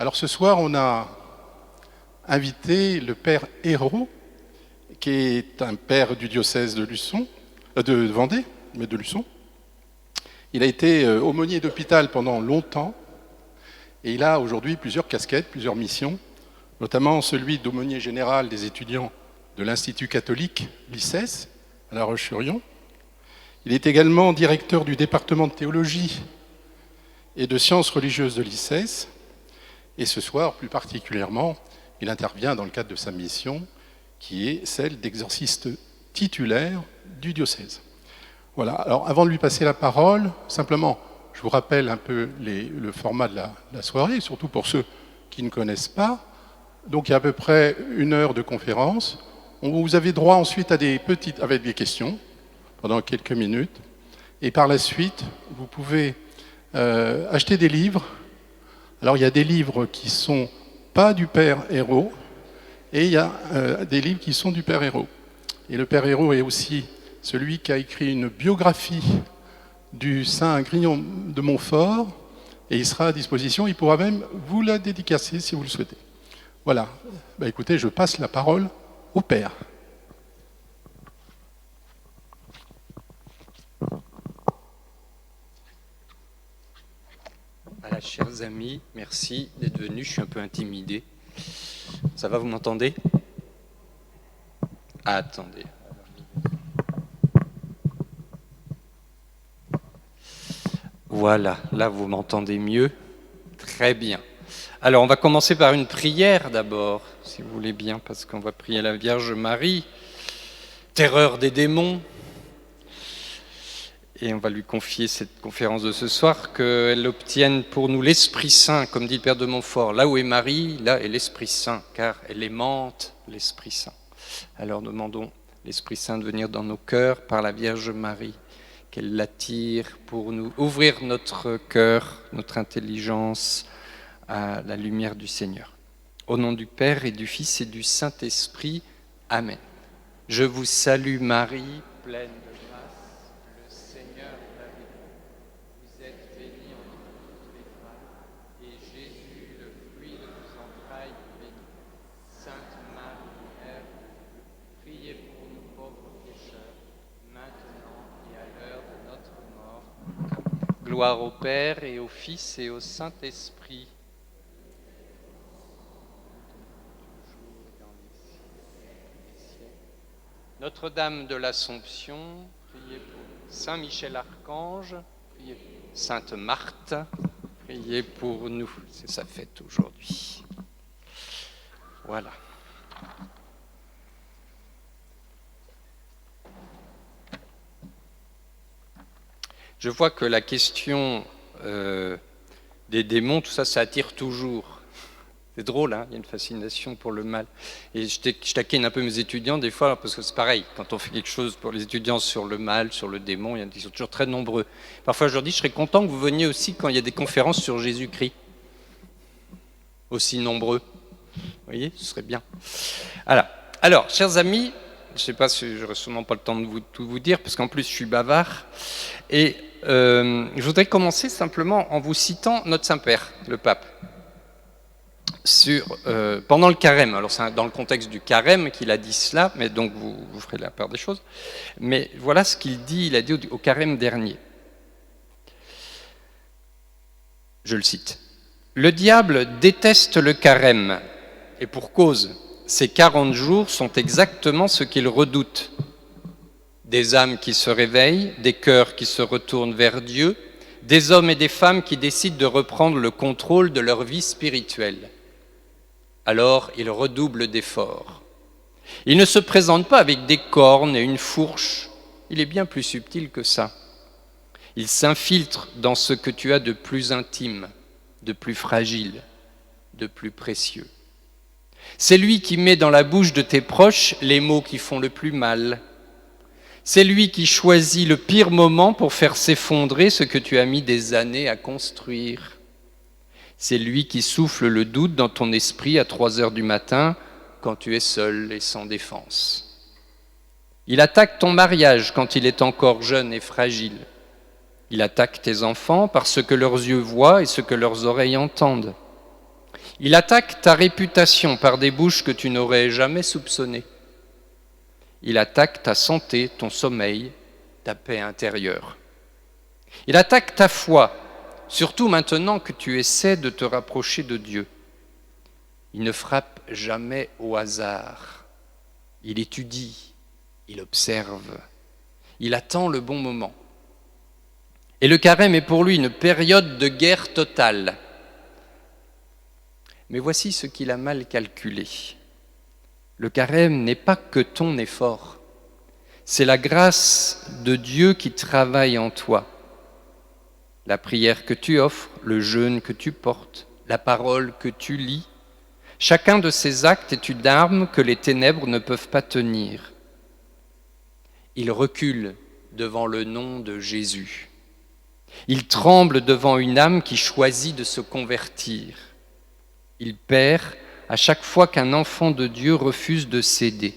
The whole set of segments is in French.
Alors ce soir, on a invité le père Hérault, qui est un père du diocèse de Luçon, de Vendée, mais de Luçon. Il a été aumônier d'hôpital pendant longtemps et il a aujourd'hui plusieurs casquettes, plusieurs missions, notamment celui d'aumônier général des étudiants de l'Institut catholique l'ICES à La Roche-sur-Yon. Il est également directeur du département de théologie et de sciences religieuses de l'ICES. Et ce soir, plus particulièrement, il intervient dans le cadre de sa mission, qui est celle d'exorciste titulaire du diocèse. Voilà. Alors, avant de lui passer la parole, simplement, je vous rappelle un peu le format de la soirée, surtout pour ceux qui ne connaissent pas. Donc, il y a à peu près 1 heure de conférence. Vous avez droit ensuite à avec des questions pendant quelques minutes. Et par la suite, vous pouvez acheter des livres. Alors, il y a des livres qui ne sont pas du père Hérault, et il y a des livres qui sont du père Hérault. Et le père Hérault est aussi celui qui a écrit une biographie du saint Grignon de Montfort, et il sera à disposition, il pourra même vous la dédicacer si vous le souhaitez. Voilà. Écoutez, je passe la parole au père. Voilà, chers amis, merci d'être venus, je suis un peu intimidé. Ça va, vous m'entendez? Attendez. Voilà, là vous m'entendez mieux. Très bien. Alors on va commencer par une prière d'abord, si vous voulez bien, parce qu'on va prier la Vierge Marie, terreur des démons. Et on va lui confier cette conférence de ce soir, qu'elle obtienne pour nous l'Esprit Saint, comme dit le Père de Montfort. Là où est Marie, là est l'Esprit Saint, car elle aimante l'Esprit Saint. Alors demandons l'Esprit Saint de venir dans nos cœurs par la Vierge Marie, qu'elle l'attire pour nous ouvrir notre cœur, notre intelligence à la lumière du Seigneur. Au nom du Père et du Fils et du Saint-Esprit, Amen. Je vous salue Marie, pleine de grâce, le Seigneur est avec vous. Vous êtes bénie entre toutes les femmes, et Jésus, le fruit de vos entrailles, est béni. Sainte Marie, Mère de Dieu, priez pour nous pauvres pécheurs, maintenant et à l'heure de notre mort. Gloire au Père et au Fils et au Saint-Esprit. Notre-Dame de l'Assomption, priez pour nous. Saint Michel Archange, priez pour nous. Sainte Marthe, priez pour nous. C'est sa fête aujourd'hui. Voilà. Je vois que la question des démons, tout ça, ça attire toujours. C'est drôle, hein, il y a une fascination pour le mal. Et je taquine un peu mes étudiants des fois, parce que c'est pareil, quand on fait quelque chose pour les étudiants sur le mal, sur le démon, ils sont toujours très nombreux. Parfois je leur dis, je serais content que vous veniez aussi quand il y a des conférences sur Jésus-Christ. Aussi nombreux. Vous voyez, ce serait bien. Alors, chers amis, je ne sais pas si je n'aurai sûrement pas le temps de tout vous dire, parce qu'en plus je suis bavard. Et je voudrais commencer simplement en vous citant notre Saint-Père, le Pape. Pendant le carême, alors c'est dans le contexte du carême qu'il a dit cela, mais donc vous ferez la part des choses, mais voilà ce qu'il dit, il a dit au carême dernier. Je le cite. « Le diable déteste le carême, et pour cause, ces 40 jours sont exactement ce qu'il redoute. Des âmes qui se réveillent, des cœurs qui se retournent vers Dieu, des hommes et des femmes qui décident de reprendre le contrôle de leur vie spirituelle. Alors il redouble d'efforts. Il ne se présente pas avec des cornes et une fourche, il est bien plus subtil que ça. Il s'infiltre dans ce que tu as de plus intime, de plus fragile, de plus précieux. C'est lui qui met dans la bouche de tes proches les mots qui font le plus mal. C'est lui qui choisit le pire moment pour faire s'effondrer ce que tu as mis des années à construire. C'est lui qui souffle le doute dans ton esprit à 3 heures du matin quand tu es seul et sans défense. Il attaque ton mariage quand il est encore jeune et fragile. Il attaque tes enfants par ce que leurs yeux voient et ce que leurs oreilles entendent. Il attaque ta réputation par des bouches que tu n'aurais jamais soupçonnées. Il attaque ta santé, ton sommeil, ta paix intérieure. Il attaque ta foi, surtout maintenant que tu essaies de te rapprocher de Dieu. Il ne frappe jamais au hasard. Il étudie, il observe, il attend le bon moment. Et le carême est pour lui une période de guerre totale. Mais voici ce qu'il a mal calculé. Le carême n'est pas que ton effort. C'est la grâce de Dieu qui travaille en toi. La prière que tu offres, le jeûne que tu portes, la parole que tu lis, chacun de ces actes est une arme que les ténèbres ne peuvent pas tenir. Il recule devant le nom de Jésus. Il tremble devant une âme qui choisit de se convertir. Il perd à chaque fois qu'un enfant de Dieu refuse de céder.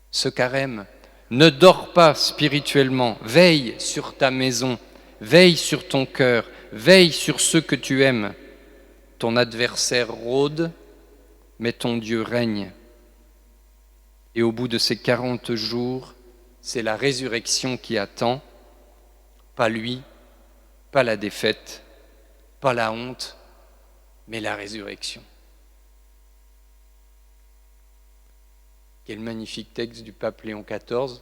Ce carême, ne dors pas spirituellement, veille sur ta maison, veille sur ton cœur, veille sur ceux que tu aimes. Ton adversaire rôde, mais ton Dieu règne. Et au bout de ces 40 jours, c'est la résurrection qui attend, pas lui, pas la défaite, pas la honte, mais la résurrection. Quel magnifique texte du pape Léon XIV,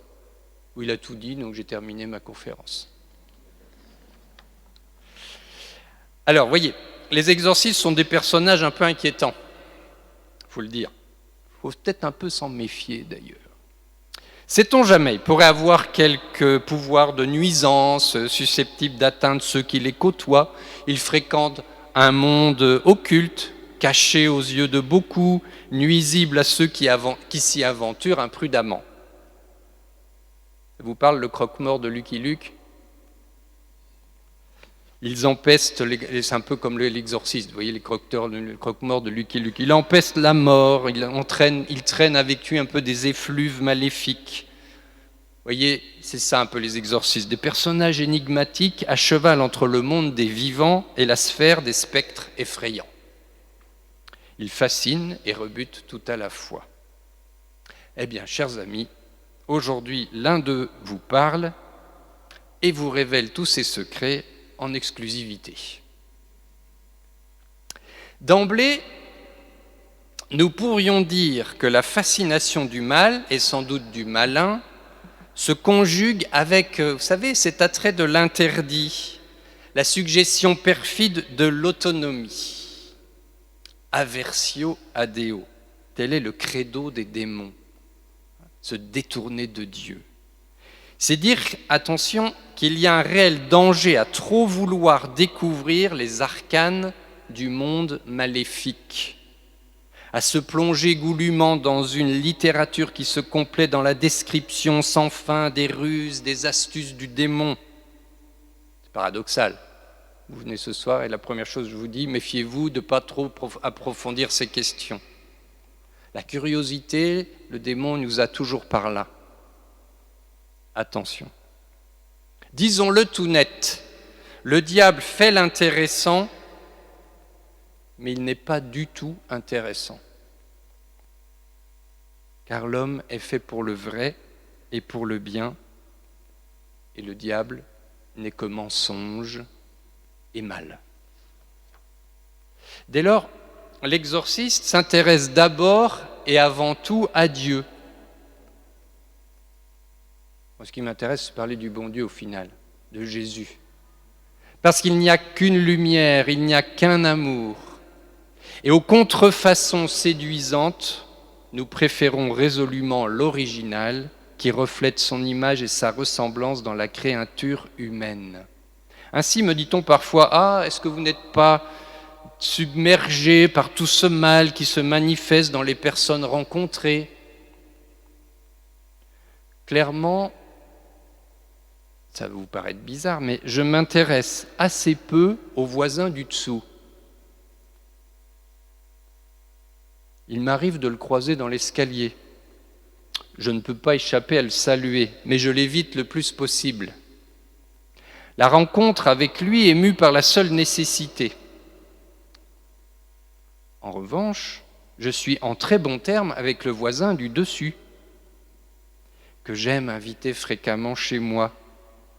où il a tout dit, donc j'ai terminé ma conférence. Alors, voyez, les exorcistes sont des personnages un peu inquiétants, il faut le dire. Il faut peut-être un peu s'en méfier d'ailleurs. Sait-on jamais, il pourrait avoir quelques pouvoirs de nuisance susceptibles d'atteindre ceux qui les côtoient. Ils fréquentent un monde occulte, caché aux yeux de beaucoup, nuisible à ceux qui s'y aventurent imprudemment. Je vous parle le croque-mort de Lucky Luke. Ils empestent, c'est un peu comme l'exorciste, vous voyez, le croque-mort de Lucky Luke. Il empeste la mort, il traîne avec lui un peu des effluves maléfiques. Vous voyez, c'est ça un peu les exorcistes, des personnages énigmatiques à cheval entre le monde des vivants et la sphère des spectres effrayants. Ils fascinent et rebutent tout à la fois. Eh bien, chers amis, aujourd'hui, l'un d'eux vous parle et vous révèle tous ses secrets en exclusivité. D'emblée, nous pourrions dire que la fascination du mal, et sans doute du malin, se conjugue avec, vous savez, cet attrait de l'interdit, la suggestion perfide de l'autonomie. Aversio ad Deo, tel est le credo des démons, se détourner de Dieu. C'est dire, attention, qu'il y a un réel danger à trop vouloir découvrir les arcanes du monde maléfique, à se plonger goulûment dans une littérature qui se complaît dans la description sans fin des ruses, des astuces du démon. C'est paradoxal. Vous venez ce soir et la première chose que je vous dis, méfiez-vous de ne pas trop approfondir ces questions. La curiosité, le démon nous a toujours par là. Attention. Disons-le tout net, le diable fait l'intéressant, mais il n'est pas du tout intéressant. Car l'homme est fait pour le vrai et pour le bien, et le diable n'est que mensonge et mal. Dès lors, l'exorciste s'intéresse d'abord et avant tout à Dieu. Moi, ce qui m'intéresse, c'est parler du bon Dieu au final, de Jésus. Parce qu'il n'y a qu'une lumière, il n'y a qu'un amour. Et aux contrefaçons séduisantes, nous préférons résolument l'original qui reflète son image et sa ressemblance dans la créature humaine. Ainsi me dit-on parfois, « Ah, est-ce que vous n'êtes pas submergé par tout ce mal qui se manifeste dans les personnes rencontrées ?» Clairement, ça va vous paraître bizarre, mais je m'intéresse assez peu aux voisins du dessous. Il m'arrive de le croiser dans l'escalier. Je ne peux pas échapper à le saluer, mais je l'évite le plus possible. La rencontre avec lui est mue par la seule nécessité. En revanche, je suis en très bon terme avec le voisin du dessus, que j'aime inviter fréquemment chez moi.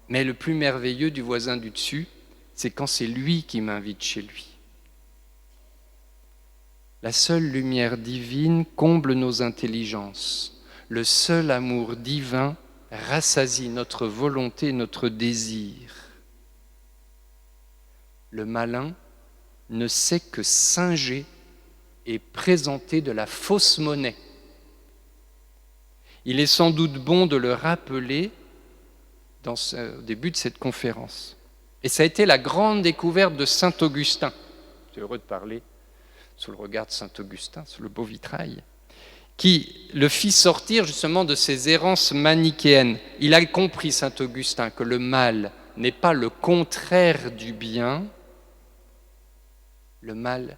Mais le plus merveilleux du voisin du dessus, c'est quand c'est lui qui m'invite chez lui. La seule lumière divine comble nos intelligences. Le seul amour divin rassasie notre volonté, notre désir. Le malin ne sait que singer et présenter de la fausse monnaie. Il est sans doute bon de le rappeler au début de cette conférence. Et ça a été la grande découverte de saint Augustin. Je suis heureux de parler sous le regard de saint Augustin, sous le beau vitrail, qui le fit sortir justement de ses errances manichéennes. Il a compris, saint Augustin, que le mal n'est pas le contraire du bien, le mal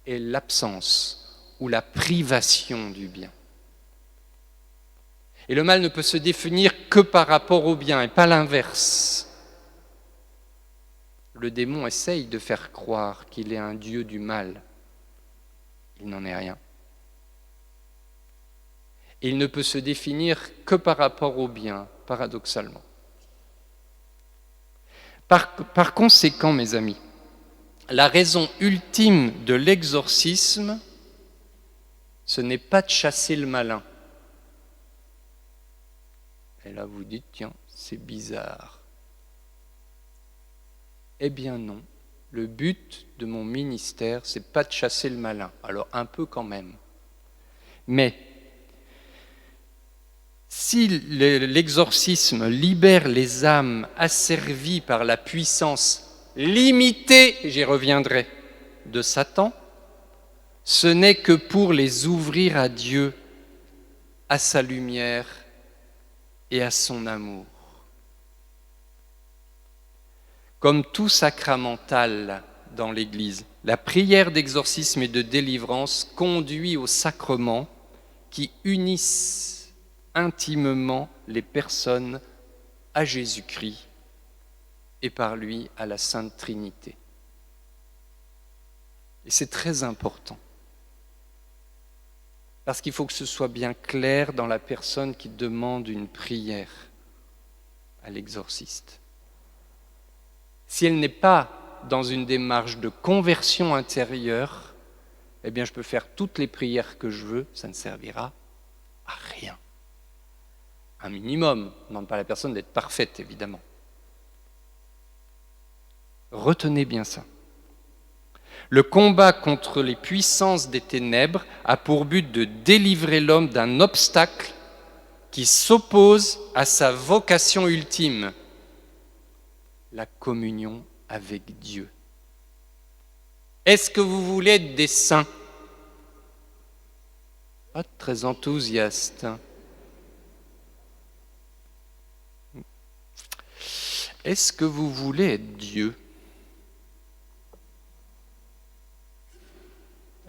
est l'absence ou la privation du bien. Et le mal ne peut se définir que par rapport au bien et pas l'inverse. Le démon essaye de faire croire qu'il est un dieu du mal. Il n'en est rien. Et il ne peut se définir que par rapport au bien, paradoxalement. Par conséquent, mes amis, la raison ultime de l'exorcisme, ce n'est pas de chasser le malin. Et là, vous dites, tiens, c'est bizarre. Eh bien non, le but de mon ministère, c'est pas de chasser le malin. Alors un peu quand même. Mais si l'exorcisme libère les âmes asservies par la puissance limitée, j'y reviendrai, de Satan, ce n'est que pour les ouvrir à Dieu, à sa lumière et à son amour. Comme tout sacramental dans l'Église, la prière d'exorcisme et de délivrance conduit aux sacrements qui unissent intimement les personnes à Jésus-Christ et par lui à la Sainte Trinité. Et c'est très important, parce qu'il faut que ce soit bien clair dans la personne qui demande une prière à l'exorciste. Si elle n'est pas dans une démarche de conversion intérieure, eh bien je peux faire toutes les prières que je veux, ça ne servira à rien. Un minimum, on ne demande pas à la personne d'être parfaite, évidemment. Retenez bien ça. Le combat contre les puissances des ténèbres a pour but de délivrer l'homme d'un obstacle qui s'oppose à sa vocation ultime, la communion avec Dieu. Est-ce que vous voulez être des saints ? Pas très enthousiaste. Est-ce que vous voulez être Dieu ?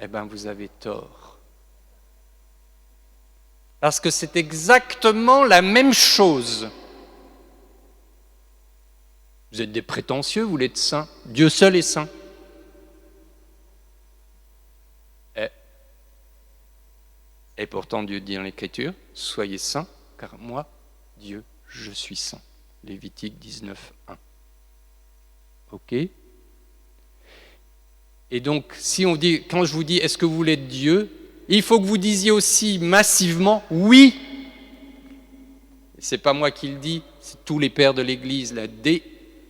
Eh bien, vous avez tort. Parce que c'est exactement la même chose. Vous êtes des prétentieux, vous voulez être saints. Dieu seul est saint. Et pourtant, Dieu dit dans l'Écriture, soyez saints, car moi, Dieu, je suis saint. Lévitique 19, 1. Ok ? Et donc, quand je vous dis, est-ce que vous voulez être Dieu ? Il faut que vous disiez aussi massivement, oui. C'est pas moi qui le dis, c'est tous les pères de l'Église,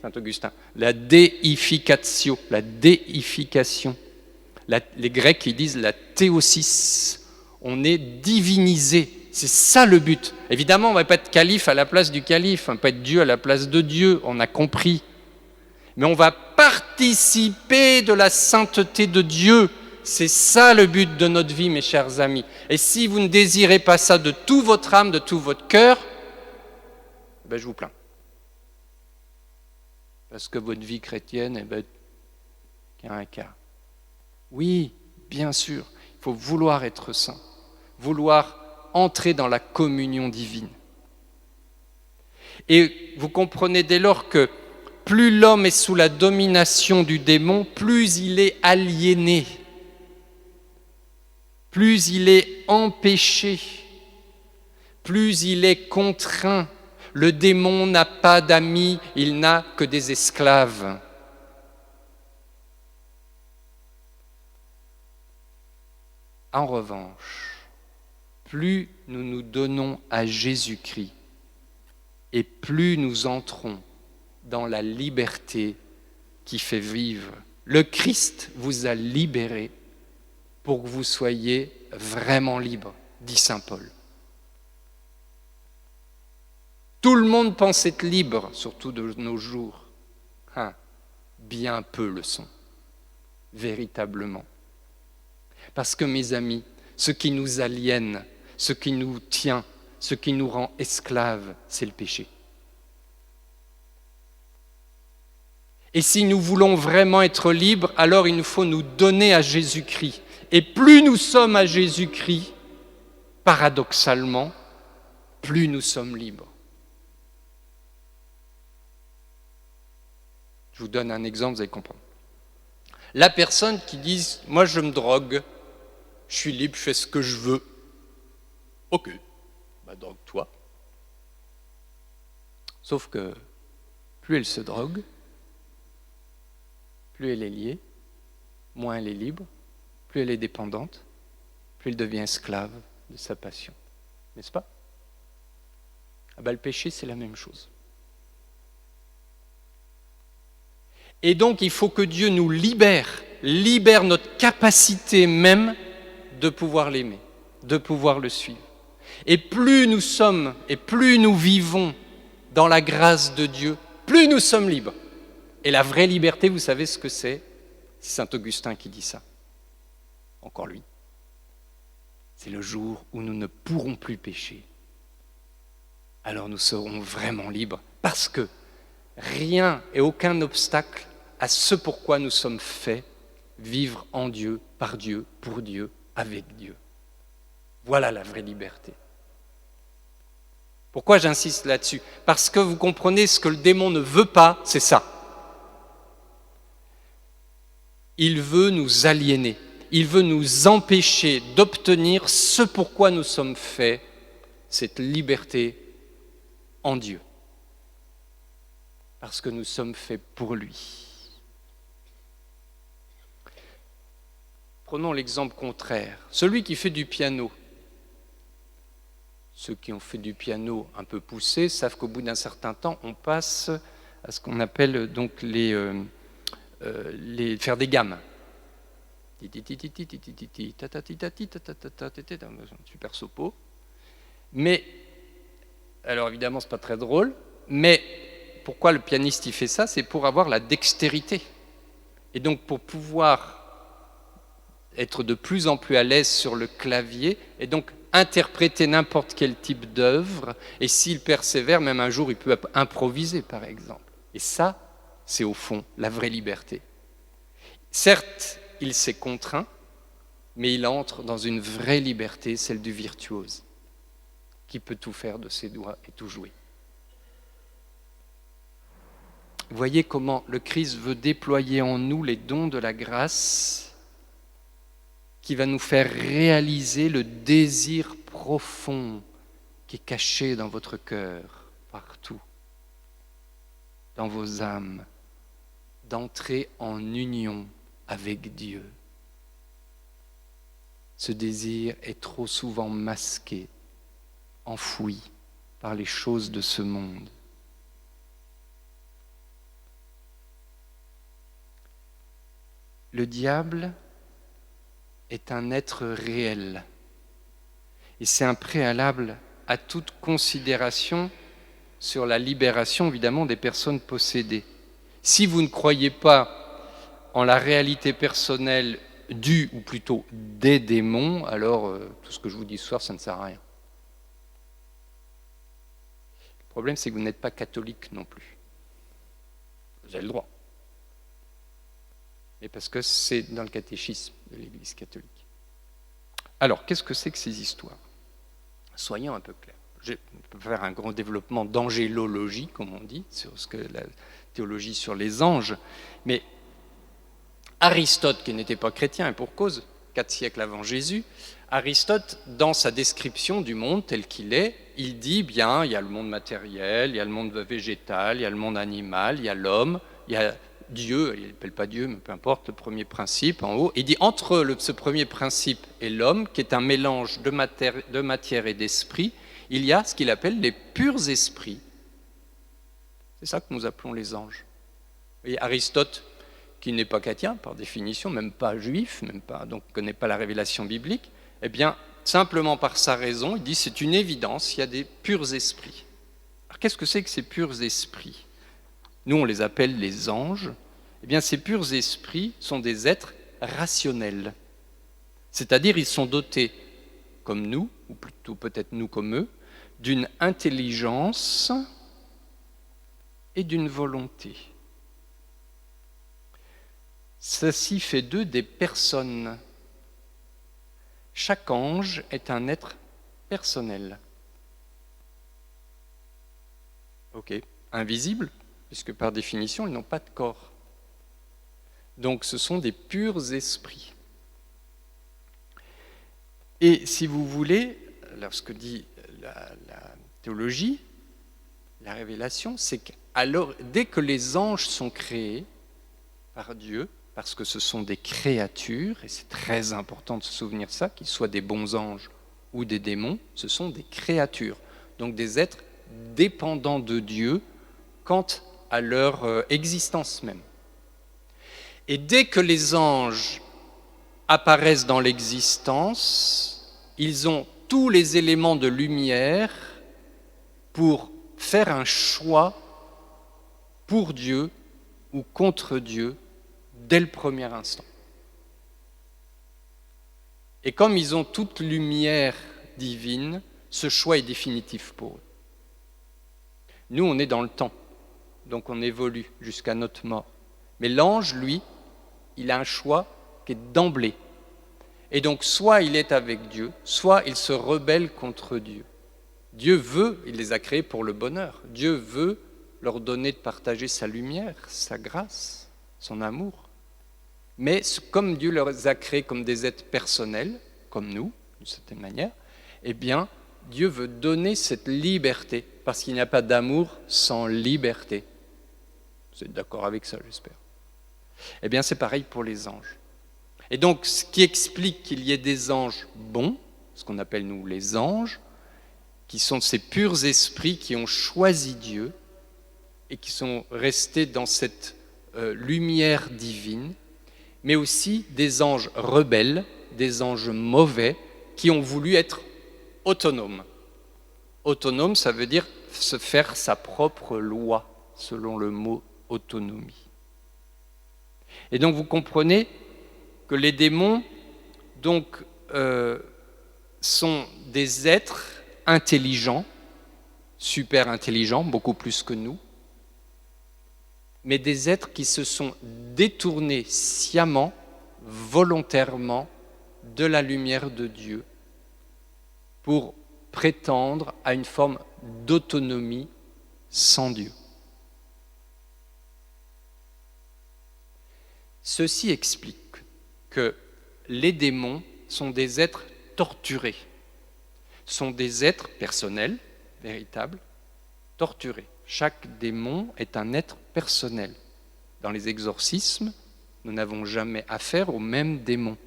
Saint Augustin, la déification, la déification. Les Grecs, ils disent la théosis. On est divinisé. C'est ça le but. Évidemment, on ne va pas être calife à la place du calife, on ne va pas être Dieu à la place de Dieu, on a compris. Mais on va participer de la sainteté de Dieu. C'est ça le but de notre vie, mes chers amis. Et si vous ne désirez pas ça de toute votre âme, de tout votre cœur, ben je vous plains. Parce que votre vie chrétienne, qu'il y a un cas. Oui, bien sûr, il faut vouloir être saint, vouloir entrer dans la communion divine. Et vous comprenez dès lors que plus l'homme est sous la domination du démon, plus il est aliéné. plus il est empêché, plus il est contraint. Le démon n'a pas d'amis, il n'a que des esclaves. En revanche, plus nous nous donnons à Jésus-Christ et plus nous entrons dans la liberté qui fait vivre. Le Christ vous a libéré pour que vous soyez vraiment libre, dit saint Paul. Tout le monde pense être libre, surtout de nos jours. Bien peu le sont, véritablement. Parce que, mes amis, ce qui nous aliène, ce qui nous tient, ce qui nous rend esclaves, c'est le péché. Et si nous voulons vraiment être libres, alors il nous faut nous donner à Jésus-Christ. Et plus nous sommes à Jésus-Christ, paradoxalement, plus nous sommes libres. Je vous donne un exemple, vous allez comprendre. La personne qui dit « moi je me drogue, je suis libre, je fais ce que je veux ». Ok, drogue-toi. Sauf que plus elle se drogue, plus elle est liée, moins elle est libre, plus elle est dépendante, plus elle devient esclave de sa passion. N'est-ce pas ? Le péché, c'est la même chose. Et donc, il faut que Dieu nous libère notre capacité même de pouvoir l'aimer, de pouvoir le suivre. Et plus nous sommes et plus nous vivons dans la grâce de Dieu, plus nous sommes libres. Et la vraie liberté, vous savez ce que c'est ? C'est saint Augustin qui dit ça. Encore lui. C'est le jour où nous ne pourrons plus pécher. Alors nous serons vraiment libres, parce que rien et aucun obstacle à ce pourquoi nous sommes faits, vivre en Dieu, par Dieu, pour Dieu, avec Dieu. Voilà la vraie liberté. Pourquoi j'insiste là-dessus ? Parce que vous comprenez, ce que le démon ne veut pas, c'est ça. Il veut nous aliéner, il veut nous empêcher d'obtenir ce pourquoi nous sommes faits, cette liberté en Dieu. Parce que nous sommes faits pour lui. Prenons l'exemple contraire. Celui qui fait du piano. Ceux qui ont fait du piano un peu poussé savent qu'au bout d'un certain temps, on passe à ce qu'on appelle donc faire des gammes. Super sopo. Mais, alors évidemment, c'est pas très drôle, mais pourquoi le pianiste il fait ça ? C'est pour avoir la dextérité. Et donc pour pouvoir être de plus en plus à l'aise sur le clavier, et donc interpréter n'importe quel type d'œuvre, et s'il persévère, même un jour, il peut improviser, par exemple. Et ça, c'est au fond la vraie liberté. Certes, il s'est contraint, mais il entre dans une vraie liberté, celle du virtuose, qui peut tout faire de ses doigts et tout jouer. Vous voyez comment le Christ veut déployer en nous les dons de la grâce qui va nous faire réaliser le désir profond qui est caché dans votre cœur, partout, dans vos âmes, d'entrer en union avec Dieu. Ce désir est trop souvent masqué, enfoui par les choses de ce monde. Le diable est un être réel. Et c'est un préalable à toute considération sur la libération, évidemment, des personnes possédées. Si vous ne croyez pas en la réalité personnelle du, ou plutôt des démons, alors tout ce que je vous dis ce soir, ça ne sert à rien. Le problème, c'est que vous n'êtes pas catholique non plus. Vous avez le droit. Et parce que c'est dans le catéchisme de l'Église catholique. Alors, qu'est-ce que c'est que ces histoires ? Soyons un peu clairs. Je peux faire un grand développement d'angélologie, comme on dit, sur ce que la théologie sur les anges, mais Aristote, qui n'était pas chrétien, et pour cause, 4 siècles avant Jésus, Aristote, dans sa description du monde tel qu'il est, il dit bien, il y a le monde matériel, il y a le monde végétal, il y a le monde animal, il y a l'homme, il y a Dieu, il n'appelle pas Dieu, mais peu importe, le premier principe en haut. Il dit entre ce premier principe et l'homme, qui est un mélange de matière et d'esprit, il y a ce qu'il appelle les purs esprits. C'est ça que nous appelons les anges. Et Aristote, qui n'est pas chrétien par définition, même pas juif, même pas, donc ne connaît pas la révélation biblique, eh bien, simplement par sa raison, il dit c'est une évidence, il y a des purs esprits. Alors qu'est-ce que c'est que ces purs esprits ? Nous, on les appelle les anges. Eh bien, ces purs esprits sont des êtres rationnels. C'est-à-dire, ils sont dotés, comme nous, ou plutôt peut-être nous comme eux, d'une intelligence et d'une volonté. Ceci fait d'eux des personnes. Chaque ange est un être personnel. Ok, invisible, puisque par définition, ils n'ont pas de corps. Donc ce sont des purs esprits. Et si vous voulez, alors ce que dit la théologie, la révélation, c'est que dès que les anges sont créés par Dieu, parce que ce sont des créatures, et c'est très important de se souvenir de ça, qu'ils soient des bons anges ou des démons, ce sont des créatures, donc des êtres dépendants de Dieu quant à leur existence même. Et dès que les anges apparaissent dans l'existence, ils ont tous les éléments de lumière pour faire un choix pour Dieu ou contre Dieu dès le premier instant. Et comme ils ont toute lumière divine, ce choix est définitif pour eux. Nous, on est dans le temps, donc on évolue jusqu'à notre mort. Mais l'ange, lui, il a un choix qui est d'emblée. Et donc, soit il est avec Dieu, soit il se rebelle contre Dieu. Dieu veut, il les a créés pour le bonheur. Dieu veut leur donner de partager sa lumière, sa grâce, son amour. Mais comme Dieu les a créés comme des êtres personnels, comme nous, d'une certaine manière, eh bien, Dieu veut donner cette liberté, parce qu'il n'y a pas d'amour sans liberté. Vous êtes d'accord avec ça, j'espère. Eh bien, c'est pareil pour les anges. Et donc, ce qui explique qu'il y ait des anges bons, ce qu'on appelle nous les anges, qui sont ces purs esprits qui ont choisi Dieu et qui sont restés dans cette lumière divine, mais aussi des anges rebelles, des anges mauvais, qui ont voulu être autonomes. Autonome, ça veut dire se faire sa propre loi, selon le mot autonomie. Et donc vous comprenez que les démons donc, sont des êtres intelligents, super intelligents, beaucoup plus que nous, mais des êtres qui se sont détournés sciemment, volontairement, de la lumière de Dieu pour prétendre à une forme d'autonomie sans Dieu. Ceci explique que les démons sont des êtres torturés, sont des êtres personnels, véritables, torturés. Chaque démon est un être personnel. Dans les exorcismes, nous n'avons jamais affaire au même démon.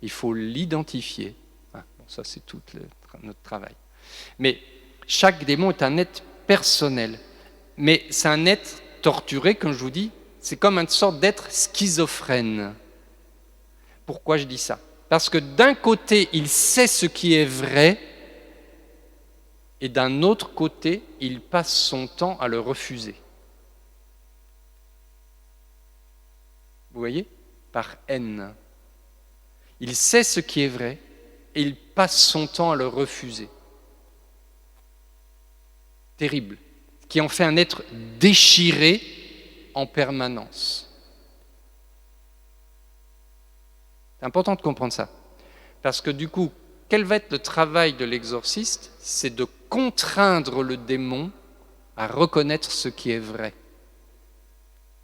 Il faut l'identifier. Bon, ça, c'est tout notre travail. Mais chaque démon est un être personnel. Mais c'est un être torturé, comme je vous dis, c'est comme une sorte d'être schizophrène. Pourquoi je dis ça ? Parce que d'un côté, il sait ce qui est vrai, et d'un autre côté, il passe son temps à le refuser. Vous voyez ? Par haine. Il sait ce qui est vrai, et il passe son temps à le refuser. Terrible. Qui en fait un être déchiré en permanence. C'est important de comprendre ça. Parce que du coup, quel va être le travail de l'exorciste ? C'est de contraindre le démon à reconnaître ce qui est vrai.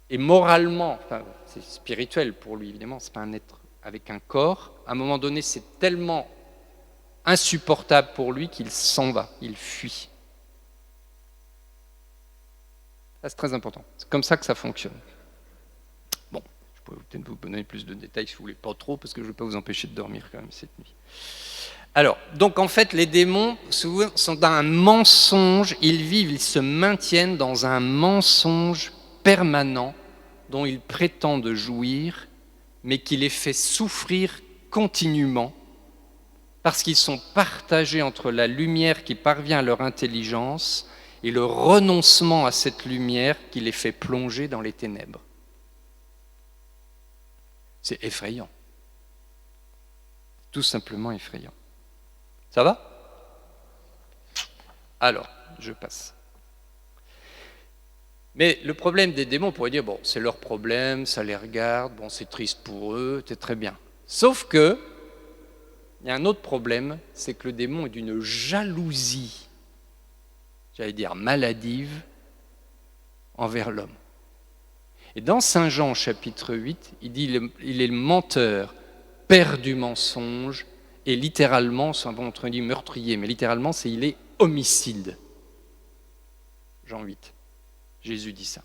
Et moralement, enfin, c'est spirituel pour lui, évidemment, ce n'est pas un être avec un corps, à un moment donné, c'est tellement insupportable pour lui qu'il s'en va, il fuit. Ça, c'est très important. C'est comme ça que ça fonctionne. Bon, je pourrais peut-être vous donner plus de détails si vous voulez, pas trop, parce que je ne vais pas vous empêcher de dormir quand même cette nuit. Alors, donc en fait, les démons souvent sont dans un mensonge, ils se maintiennent dans un mensonge permanent dont ils prétendent jouir, mais qui les fait souffrir continuellement, parce qu'ils sont partagés entre la lumière qui parvient à leur intelligence et le renoncement à cette lumière qui les fait plonger dans les ténèbres. C'est effrayant. Tout simplement effrayant. Ça va? Alors, je passe. Mais le problème des démons, on pourrait dire, bon, c'est leur problème, ça les regarde, bon, c'est triste pour eux, c'est très bien. Sauf que, il y a un autre problème, c'est que le démon est d'une jalousie, j'allais dire maladive, envers l'homme. Et dans Saint Jean, chapitre 8, il dit, il est le menteur, père du mensonge, et littéralement, c'est un bon entre dit meurtrier, mais littéralement, c'est il est homicide. Jean 8. Jésus dit ça.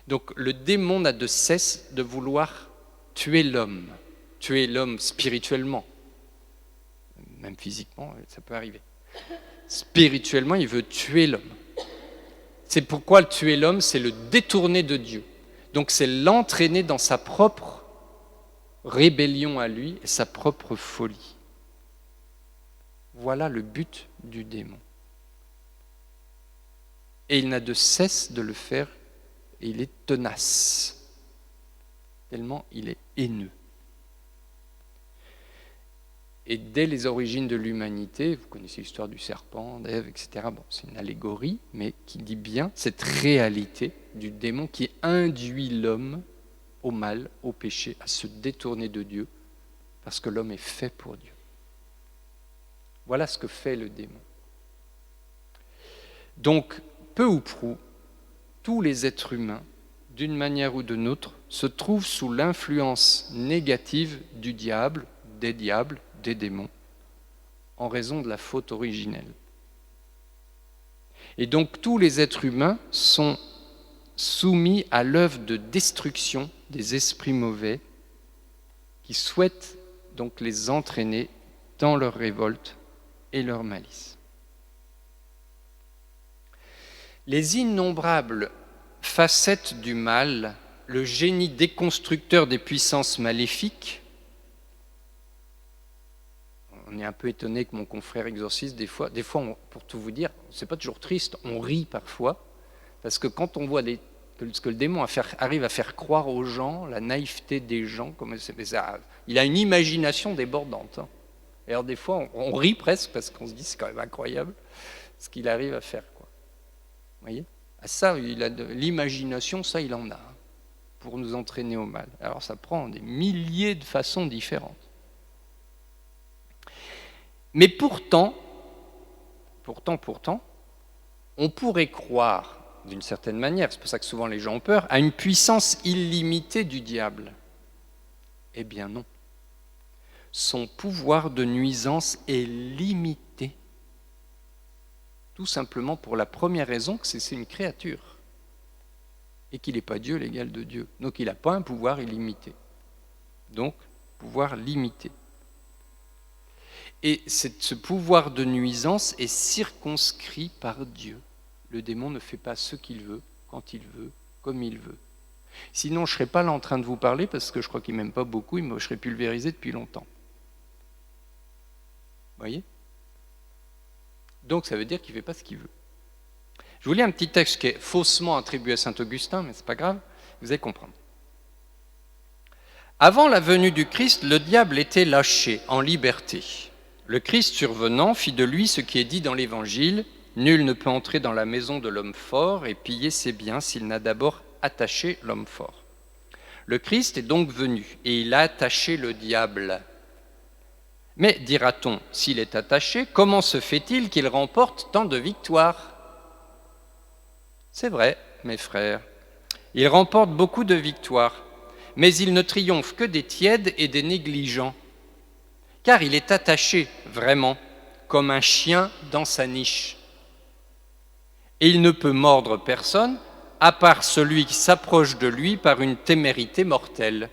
Donc le démon n'a de cesse de vouloir tuer l'homme spirituellement. Même physiquement, ça peut arriver. Spirituellement, il veut tuer l'homme. C'est pourquoi le tuer l'homme, c'est le détourner de Dieu. Donc c'est l'entraîner dans sa propre rébellion à lui et sa propre folie. Voilà le but du démon. Et il n'a de cesse de le faire, et il est tenace, tellement il est haineux. Et dès les origines de l'humanité, vous connaissez l'histoire du serpent, d'Ève, etc. Bon, c'est une allégorie, mais qui dit bien cette réalité du démon qui induit l'homme au mal, au péché, à se détourner de Dieu, parce que l'homme est fait pour Dieu. Voilà ce que fait le démon. Donc, peu ou prou, tous les êtres humains, d'une manière ou d'une autre, se trouvent sous l'influence négative du diable, des démons, en raison de la faute originelle. Et donc tous les êtres humains sont soumis à l'œuvre de destruction des esprits mauvais qui souhaitent donc les entraîner dans leur révolte et leur malice. Les innombrables facettes du mal, le génie déconstructeur des puissances maléfiques. On est un peu étonné que mon confrère exorciste, des fois pour tout vous dire, c'est pas toujours triste, on rit parfois, parce que quand on voit ce que le démon arrive à faire croire aux gens, la naïveté des gens, il a une imagination débordante. Hein. Et alors des fois, on rit presque, parce qu'on se dit c'est quand même incroyable ce qu'il arrive à faire. Vous voyez ? Ça, il a l'imagination, ça, il en a, pour nous entraîner au mal. Alors ça prend des milliers de façons différentes. Mais pourtant, on pourrait croire, d'une certaine manière, c'est pour ça que souvent les gens ont peur, à une puissance illimitée du diable. Eh bien non. Son pouvoir de nuisance est limité. Tout simplement pour la première raison que c'est une créature et qu'il n'est pas Dieu, l'égal de Dieu. Donc il n'a pas un pouvoir illimité. Donc, pouvoir limité. Et ce pouvoir de nuisance est circonscrit par Dieu. Le démon ne fait pas ce qu'il veut, quand il veut, comme il veut. Sinon, je ne serais pas là en train de vous parler, parce que je crois qu'il ne m'aime pas beaucoup, je serais pulvérisé depuis longtemps. Vous voyez ? Donc ça veut dire qu'il ne fait pas ce qu'il veut. Je vous lis un petit texte qui est faussement attribué à saint Augustin, mais ce n'est pas grave, vous allez comprendre. Avant la venue du Christ, le diable était lâché en liberté. Le Christ survenant fit de lui ce qui est dit dans l'Évangile, « Nul ne peut entrer dans la maison de l'homme fort et piller ses biens s'il n'a d'abord attaché l'homme fort. » Le Christ est donc venu et il a attaché le diable. Mais, dira-t-on, s'il est attaché, comment se fait-il qu'il remporte tant de victoires ? C'est vrai, mes frères, il remporte beaucoup de victoires, mais il ne triomphe que des tièdes et des négligents, car il est attaché, vraiment, comme un chien dans sa niche. Et il ne peut mordre personne, à part celui qui s'approche de lui par une témérité mortelle.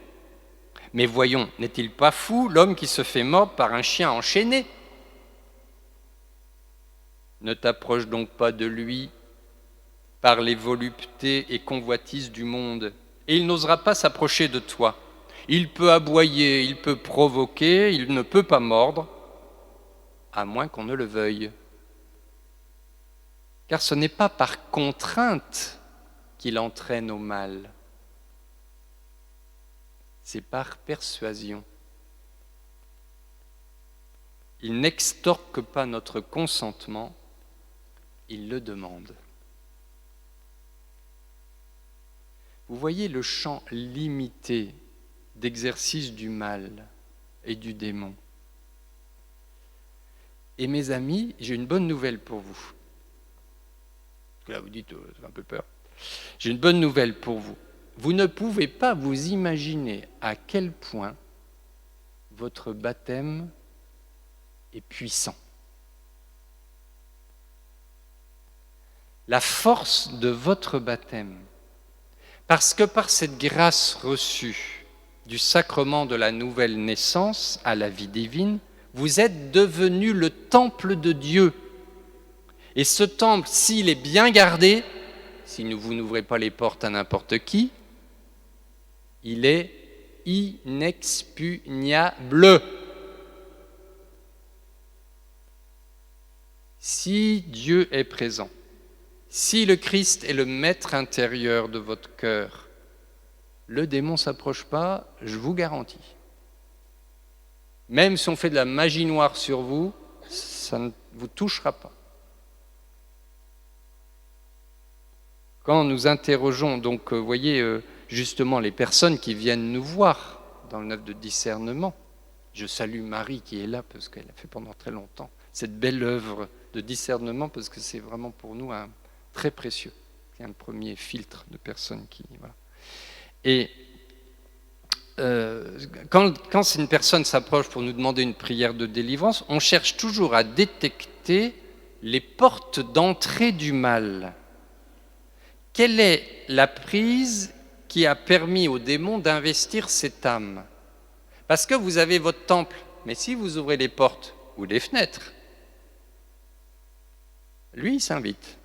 Mais voyons, n'est-il pas fou l'homme qui se fait mordre par un chien enchaîné ? Ne t'approche donc pas de lui par les voluptés et convoitises du monde, et il n'osera pas s'approcher de toi. Il peut aboyer, il peut provoquer, il ne peut pas mordre, à moins qu'on ne le veuille. Car ce n'est pas par contrainte qu'il entraîne au mal, c'est par persuasion. Il n'extorque pas notre consentement, il le demande. Vous voyez le champ limité d'exercice du mal et du démon. Et mes amis, j'ai une bonne nouvelle pour vous. Parce que là, vous dites, ça fait un peu peur. J'ai une bonne nouvelle pour vous. Vous ne pouvez pas vous imaginer à quel point votre baptême est puissant. La force de votre baptême, parce que par cette grâce reçue du sacrement de la nouvelle naissance à la vie divine, vous êtes devenu le temple de Dieu. Et ce temple, s'il est bien gardé, si vous n'ouvrez pas les portes à n'importe qui, il est inexpugnable. Si Dieu est présent, si le Christ est le maître intérieur de votre cœur, le démon ne s'approche pas, je vous garantis. Même si on fait de la magie noire sur vous, ça ne vous touchera pas. Quand nous interrogeons, donc, vous voyez, justement, les personnes qui viennent nous voir dans le 9 de discernement, je salue Marie qui est là parce qu'elle a fait pendant très longtemps cette belle œuvre de discernement parce que c'est vraiment pour nous très précieux. C'est un premier filtre de personnes qui... Voilà. Et quand une personne s'approche pour nous demander une prière de délivrance, on cherche toujours à détecter les portes d'entrée du mal. Quelle est la prise qui a permis au démon d'investir cette âme ? Parce que vous avez votre temple, mais si vous ouvrez les portes ou les fenêtres, lui, il s'invite.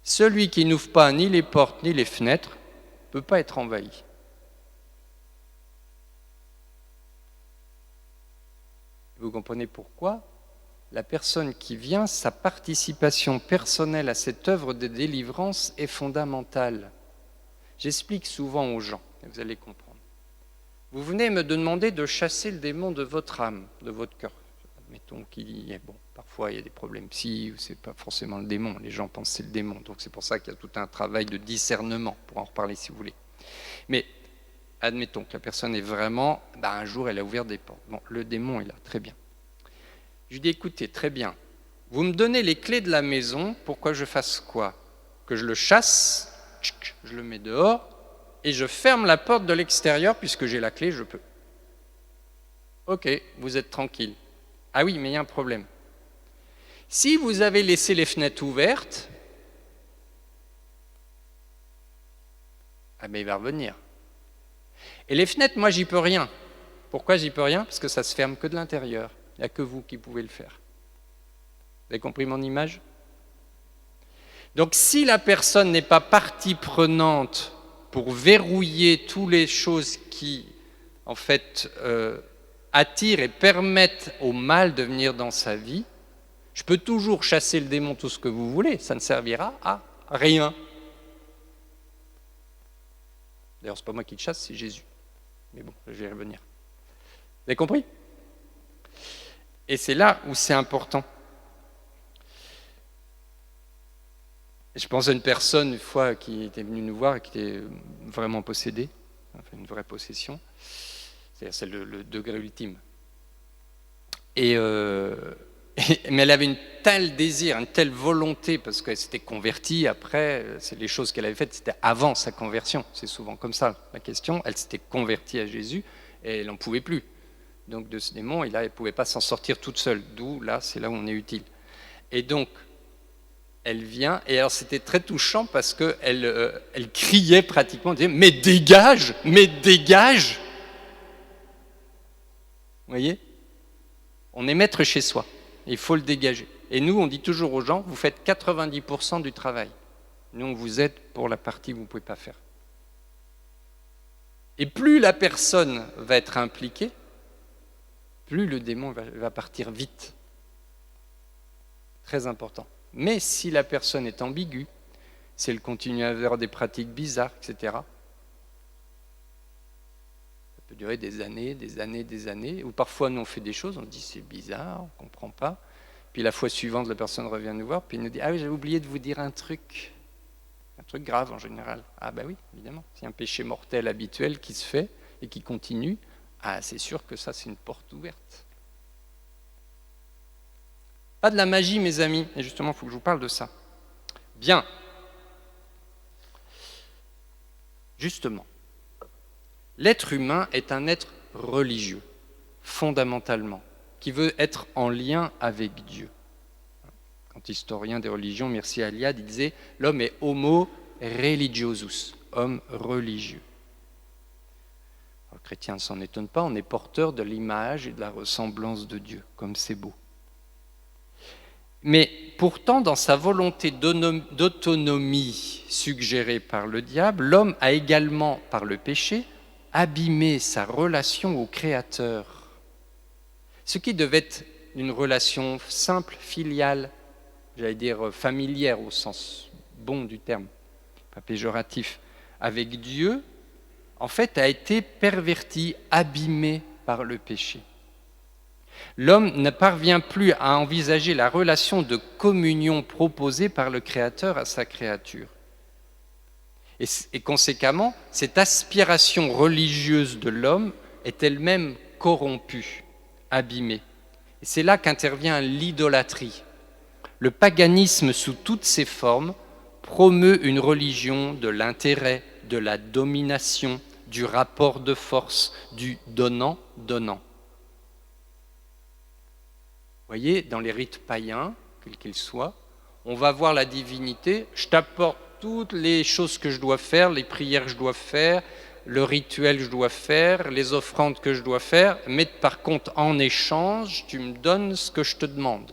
Celui qui n'ouvre pas ni les portes ni les fenêtres ne peut pas être envahi. Vous comprenez pourquoi ? La personne qui vient, sa participation personnelle à cette œuvre de délivrance est fondamentale. J'explique souvent aux gens, et vous allez comprendre. Vous venez me demander de chasser le démon de votre âme, de votre cœur. Admettons qu'il y ait, parfois il y a des problèmes psy, ou c'est pas forcément le démon, les gens pensent que c'est le démon, donc c'est pour ça qu'il y a tout un travail de discernement, pour en reparler si vous voulez. Mais admettons que la personne est vraiment, un jour elle a ouvert des portes. Le démon est là, très bien. Je lui dis, écoutez, très bien, vous me donnez les clés de la maison, pourquoi je fasse quoi ? Que je le chasse, je le mets dehors, et je ferme la porte de l'extérieur, puisque j'ai la clé, je peux. Ok, vous êtes tranquille. Ah oui, mais il y a un problème. Si vous avez laissé les fenêtres ouvertes, il va revenir. Et les fenêtres, moi, j'y peux rien. Pourquoi j'y peux rien ? Parce que ça se ferme que de l'intérieur. Il n'y a que vous qui pouvez le faire. Vous avez compris mon image ? Donc si la personne n'est pas partie prenante pour verrouiller toutes les choses qui, en fait, attirent et permettent au mal de venir dans sa vie, je peux toujours chasser le démon tout ce que vous voulez, ça ne servira à rien. D'ailleurs, ce n'est pas moi qui le chasse, c'est Jésus. Mais bon, je vais y revenir. Vous avez compris ? Et c'est là où c'est important. Je pense à une personne, une fois, qui était venue nous voir et qui était vraiment possédée, enfin une vraie possession, c'est-à-dire c'est le degré ultime. Et Mais elle avait un tel désir, une telle volonté, parce qu'elle s'était convertie après, c'est les choses qu'elle avait faites, c'était avant sa conversion. C'est souvent comme ça la question. Elle s'était convertie à Jésus et elle n'en pouvait plus. Donc de ce démon, elle ne pouvait pas s'en sortir toute seule. D'où, là, c'est là où on est utile. Et donc, elle vient, et alors c'était très touchant parce qu'elle elle criait pratiquement, elle disait, mais dégage, mais dégage. Vous voyez? On est maître chez soi, il faut le dégager. Et nous, on dit toujours aux gens, vous faites 90% du travail. Nous, on vous aide pour la partie que vous ne pouvez pas faire. Et plus la personne va être impliquée, plus le démon va partir vite. Très important. Mais si la personne est ambiguë, si elle continue à avoir des pratiques bizarres, etc., ça peut durer des années, des années, des années, ou parfois nous on fait des choses, on dit c'est bizarre, on ne comprend pas, puis la fois suivante la personne revient nous voir, puis elle nous dit « Ah oui, j'avais oublié de vous dire un truc grave en général. » Ah ben oui, évidemment, c'est un péché mortel habituel qui se fait et qui continue, ah c'est sûr que ça c'est une porte ouverte. Pas de la magie, mes amis. Et justement, il faut que je vous parle de ça. Bien. Justement, l'être humain est un être religieux, fondamentalement, qui veut être en lien avec Dieu. Quand historien des religions, Mircea Eliade, il disait « L'homme est homo religiosus », homme religieux. Alors, le chrétien ne s'en étonne pas, on est porteur de l'image et de la ressemblance de Dieu, comme c'est beau. Mais pourtant, dans sa volonté d'autonomie suggérée par le diable, l'homme a également, par le péché, abîmé sa relation au Créateur. Ce qui devait être une relation simple, filiale, j'allais dire familière au sens bon du terme, pas péjoratif, avec Dieu, en fait, a été perverti, abîmé par le péché. L'homme ne parvient plus à envisager la relation de communion proposée par le Créateur à sa créature. Et conséquemment, cette aspiration religieuse de l'homme est elle-même corrompue, abîmée. Et c'est là qu'intervient l'idolâtrie. Le paganisme, sous toutes ses formes, promeut une religion de l'intérêt, de la domination, du rapport de force, du donnant-donnant. Vous voyez, dans les rites païens, quels qu'ils soient, on va voir la divinité, je t'apporte toutes les choses que je dois faire, les prières que je dois faire, le rituel que je dois faire, les offrandes que je dois faire, mais par contre, en échange, tu me donnes ce que je te demande.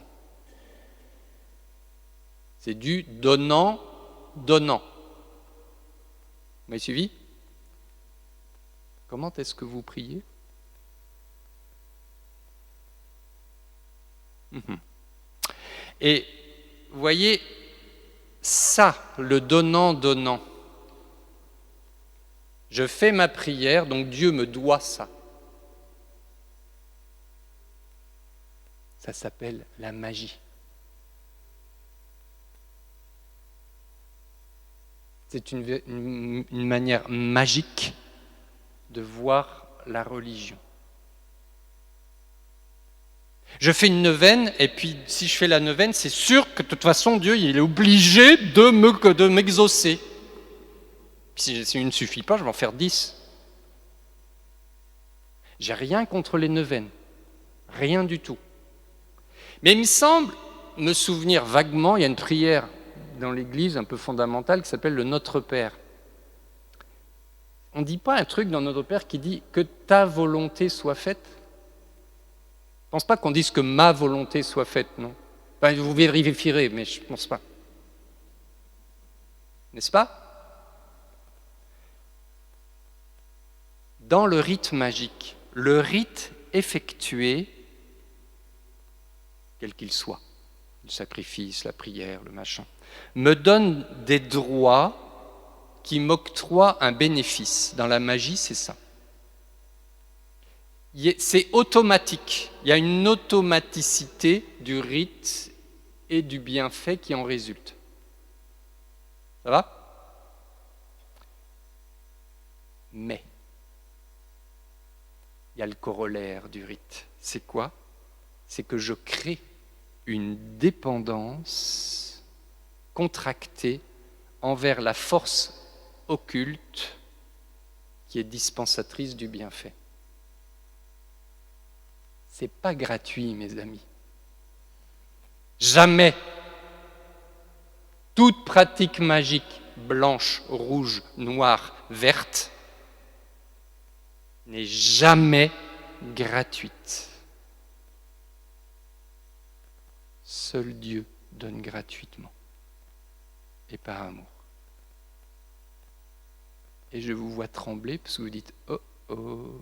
C'est du donnant-donnant. Vous m'avez suivi? Comment est-ce que vous priez? Et vous voyez, ça, le donnant-donnant, je fais ma prière, donc Dieu me doit ça. Ça s'appelle la magie. C'est une manière magique de voir la religion. Je fais une neuvaine, et puis si je fais la neuvaine, c'est sûr que de toute façon, Dieu il est obligé de m'exaucer. Si il ne suffit pas, je vais en faire 10. J'ai rien contre les neuvaines, rien du tout. Mais il me semble me souvenir vaguement, il y a une prière dans l'Église un peu fondamentale qui s'appelle le Notre Père. On ne dit pas un truc dans Notre Père qui dit « que ta volonté soit faite ». Je ne pense pas qu'on dise que ma volonté soit faite, non. Enfin, vous vérifierez, mais je ne pense pas. N'est-ce pas? Dans le rite magique, le rite effectué, quel qu'il soit, le sacrifice, la prière, le machin, me donne des droits qui m'octroient un bénéfice. Dans la magie, c'est ça. C'est automatique. Il y a une automaticité du rite et du bienfait qui en résulte. Ça va? Mais il y a le corollaire du rite. C'est quoi? C'est que je crée une dépendance contractée envers la force occulte qui est dispensatrice du bienfait. C'est pas gratuit, mes amis. Jamais toute pratique magique, blanche, rouge, noire, verte, n'est jamais gratuite. Seul Dieu donne gratuitement et par amour. Et je vous vois trembler parce que vous dites « Oh, oh ».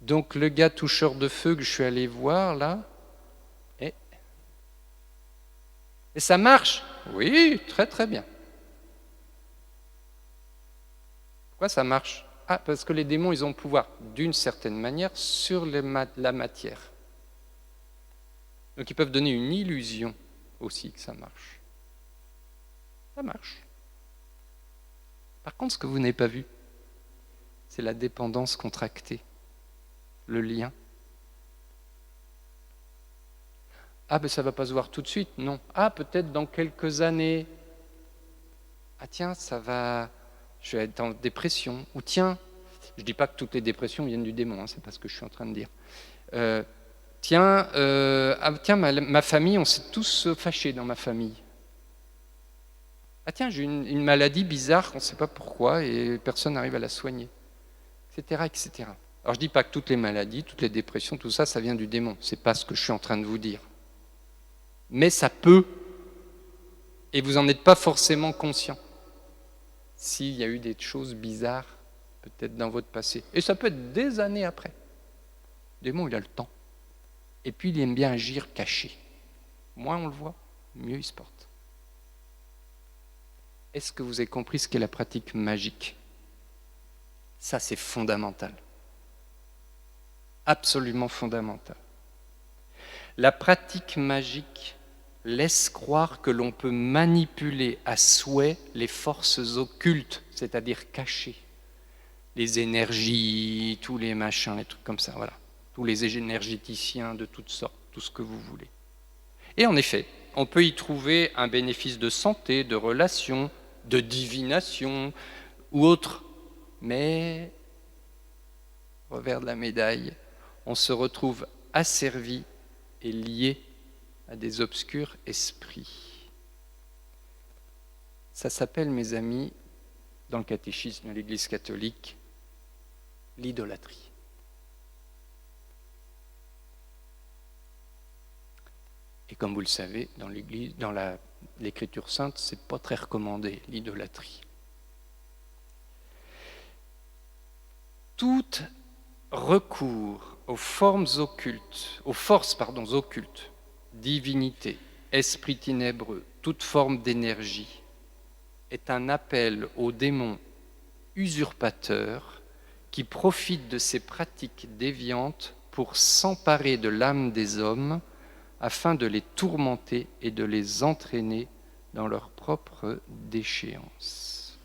Donc le gars toucheur de feu que je suis allé voir là, et ça marche? Oui, très très bien. Pourquoi ça marche? Ah, parce que les démons, ils ont le pouvoir, d'une certaine manière, sur la matière. Donc ils peuvent donner une illusion aussi que ça marche. Ça marche. Par contre, ce que vous n'avez pas vu, c'est la dépendance contractée, le lien. Ah, ben ça ne va pas se voir tout de suite, non. Ah, peut-être dans quelques années. Ah tiens, ça va, je vais être en dépression. Ou tiens, je ne dis pas que toutes les dépressions viennent du démon, hein, c'est pas ce que je suis en train de dire. Tiens, ma famille, on s'est tous fâchés dans ma famille. Ah tiens, j'ai une maladie bizarre, on ne sait pas pourquoi, et personne n'arrive à la soigner, etc., etc. Alors je ne dis pas que toutes les maladies, toutes les dépressions, tout ça, ça vient du démon. Ce n'est pas ce que je suis en train de vous dire. Mais ça peut, et vous n'en êtes pas forcément conscient, s'il y a eu des choses bizarres, peut-être dans votre passé. Et ça peut être des années après. Le démon, il a le temps. Et puis, il aime bien agir caché. Moins on le voit, mieux il se porte. Est-ce que vous avez compris ce qu'est la pratique magique? Ça, c'est fondamental. Absolument fondamental. La pratique magique laisse croire que l'on peut manipuler à souhait les forces occultes, c'est-à-dire cachées. Les énergies, tous les machins, les trucs comme ça, voilà. Tous les énergéticiens de toutes sortes, tout ce que vous voulez. Et en effet, on peut y trouver un bénéfice de santé, de relation, de divination ou autre. Mais, revers de la médaille, on se retrouve asservi et lié à des obscurs esprits. Ça s'appelle, mes amis, dans le catéchisme de l'Église catholique, l'idolâtrie. Et comme vous le savez, dans l'Église, dans l'Écriture sainte, c'est pas très recommandé, l'idolâtrie. Tout recours aux formes occultes, aux forces occultes, divinité, esprit ténébreux, toute forme d'énergie, est un appel aux démons usurpateurs qui profitent de ces pratiques déviantes pour s'emparer de l'âme des hommes afin de les tourmenter et de les entraîner dans leur propre déchéance.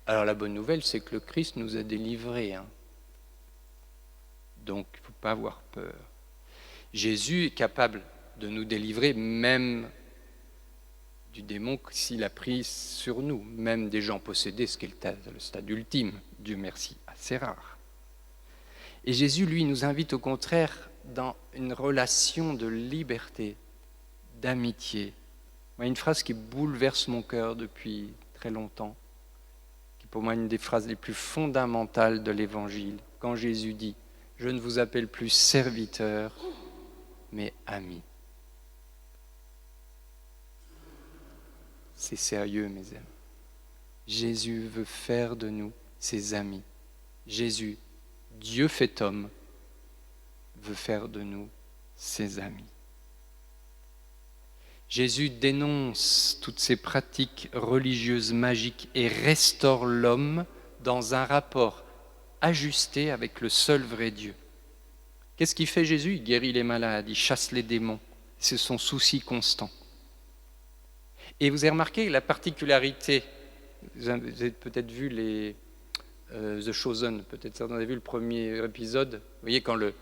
Alors la bonne nouvelle, c'est que le Christ nous a délivrés. Donc il ne faut pas avoir peur. Jésus est capable de nous délivrer même du démon s'il a pris sur nous, même des gens possédés, ce qui est le stade ultime, Dieu merci, assez rare. Et Jésus, lui, nous invite au contraire dans une relation de liberté, d'amitié. Une phrase qui bouleverse mon cœur depuis très longtemps, qui est pour moi une des phrases les plus fondamentales de l'Évangile, quand Jésus dit « Je ne vous appelle plus serviteur, mais ami ». C'est sérieux, mes amis. Jésus veut faire de nous ses amis. Jésus, Dieu fait homme, veut faire de nous ses amis. Jésus dénonce toutes ces pratiques religieuses magiques et restaure l'homme dans un rapport ajusté avec le seul vrai Dieu. Qu'est-ce qu'il fait Jésus? Il guérit les malades, il chasse les démons. C'est son souci constant. Et vous avez remarqué la particularité, vous avez peut-être vu The Chosen, peut-être certains avez vu le premier épisode. Vous voyez, quand le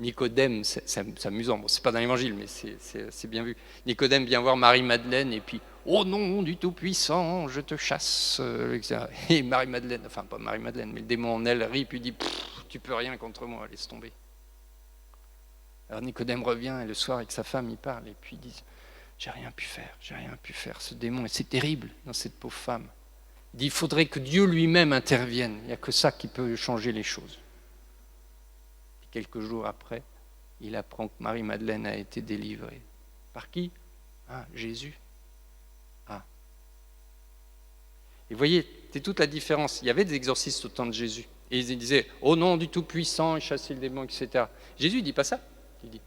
Nicodème, c'est amusant, bon, c'est pas dans l'évangile, mais c'est bien vu. Nicodème vient voir Marie-Madeleine et puis « Au nom du Tout-Puissant, je te chasse », etc. Et Marie-Madeleine, enfin pas Marie-Madeleine, mais le démon en elle rit puis dit « Tu peux rien contre moi, laisse tomber ». Alors Nicodème revient et le soir avec sa femme, il parle et puis il dit « J'ai rien pu faire, ce démon, et c'est terrible dans cette pauvre femme. » Il dit « Il faudrait que Dieu lui-même intervienne, il n'y a que ça qui peut changer les choses. » Quelques jours après, il apprend que Marie-Madeleine a été délivrée. Par qui ? Ah, Jésus. Ah. Et vous voyez, c'est toute la différence. Il y avait des exorcistes au temps de Jésus. Et ils disaient, au nom du Tout-Puissant, il chassait le démon, etc. Jésus ne dit pas ça. Il dit,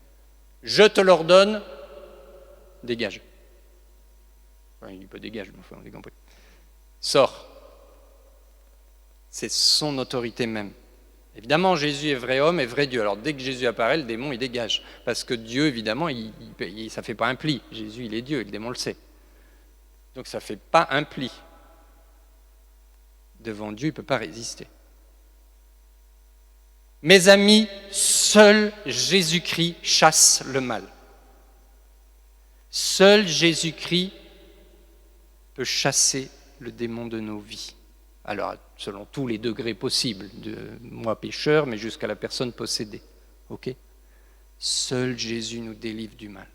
je te l'ordonne, dégage. Enfin, il dit pas dégage, mais enfin, on a compris. Sors. C'est son autorité même. Évidemment, Jésus est vrai homme et vrai Dieu. Alors, dès que Jésus apparaît, le démon, il dégage. Parce que Dieu, évidemment, ça ne fait pas un pli. Jésus, il est Dieu, le démon le sait. Donc, ça ne fait pas un pli. Devant Dieu, il ne peut pas résister. Mes amis, seul Jésus-Christ chasse le mal. Seul Jésus-Christ peut chasser le démon de nos vies. Alors, selon tous les degrés possibles, de moi pécheur, mais jusqu'à la personne possédée. Ok ? Seul Jésus nous délivre du mal.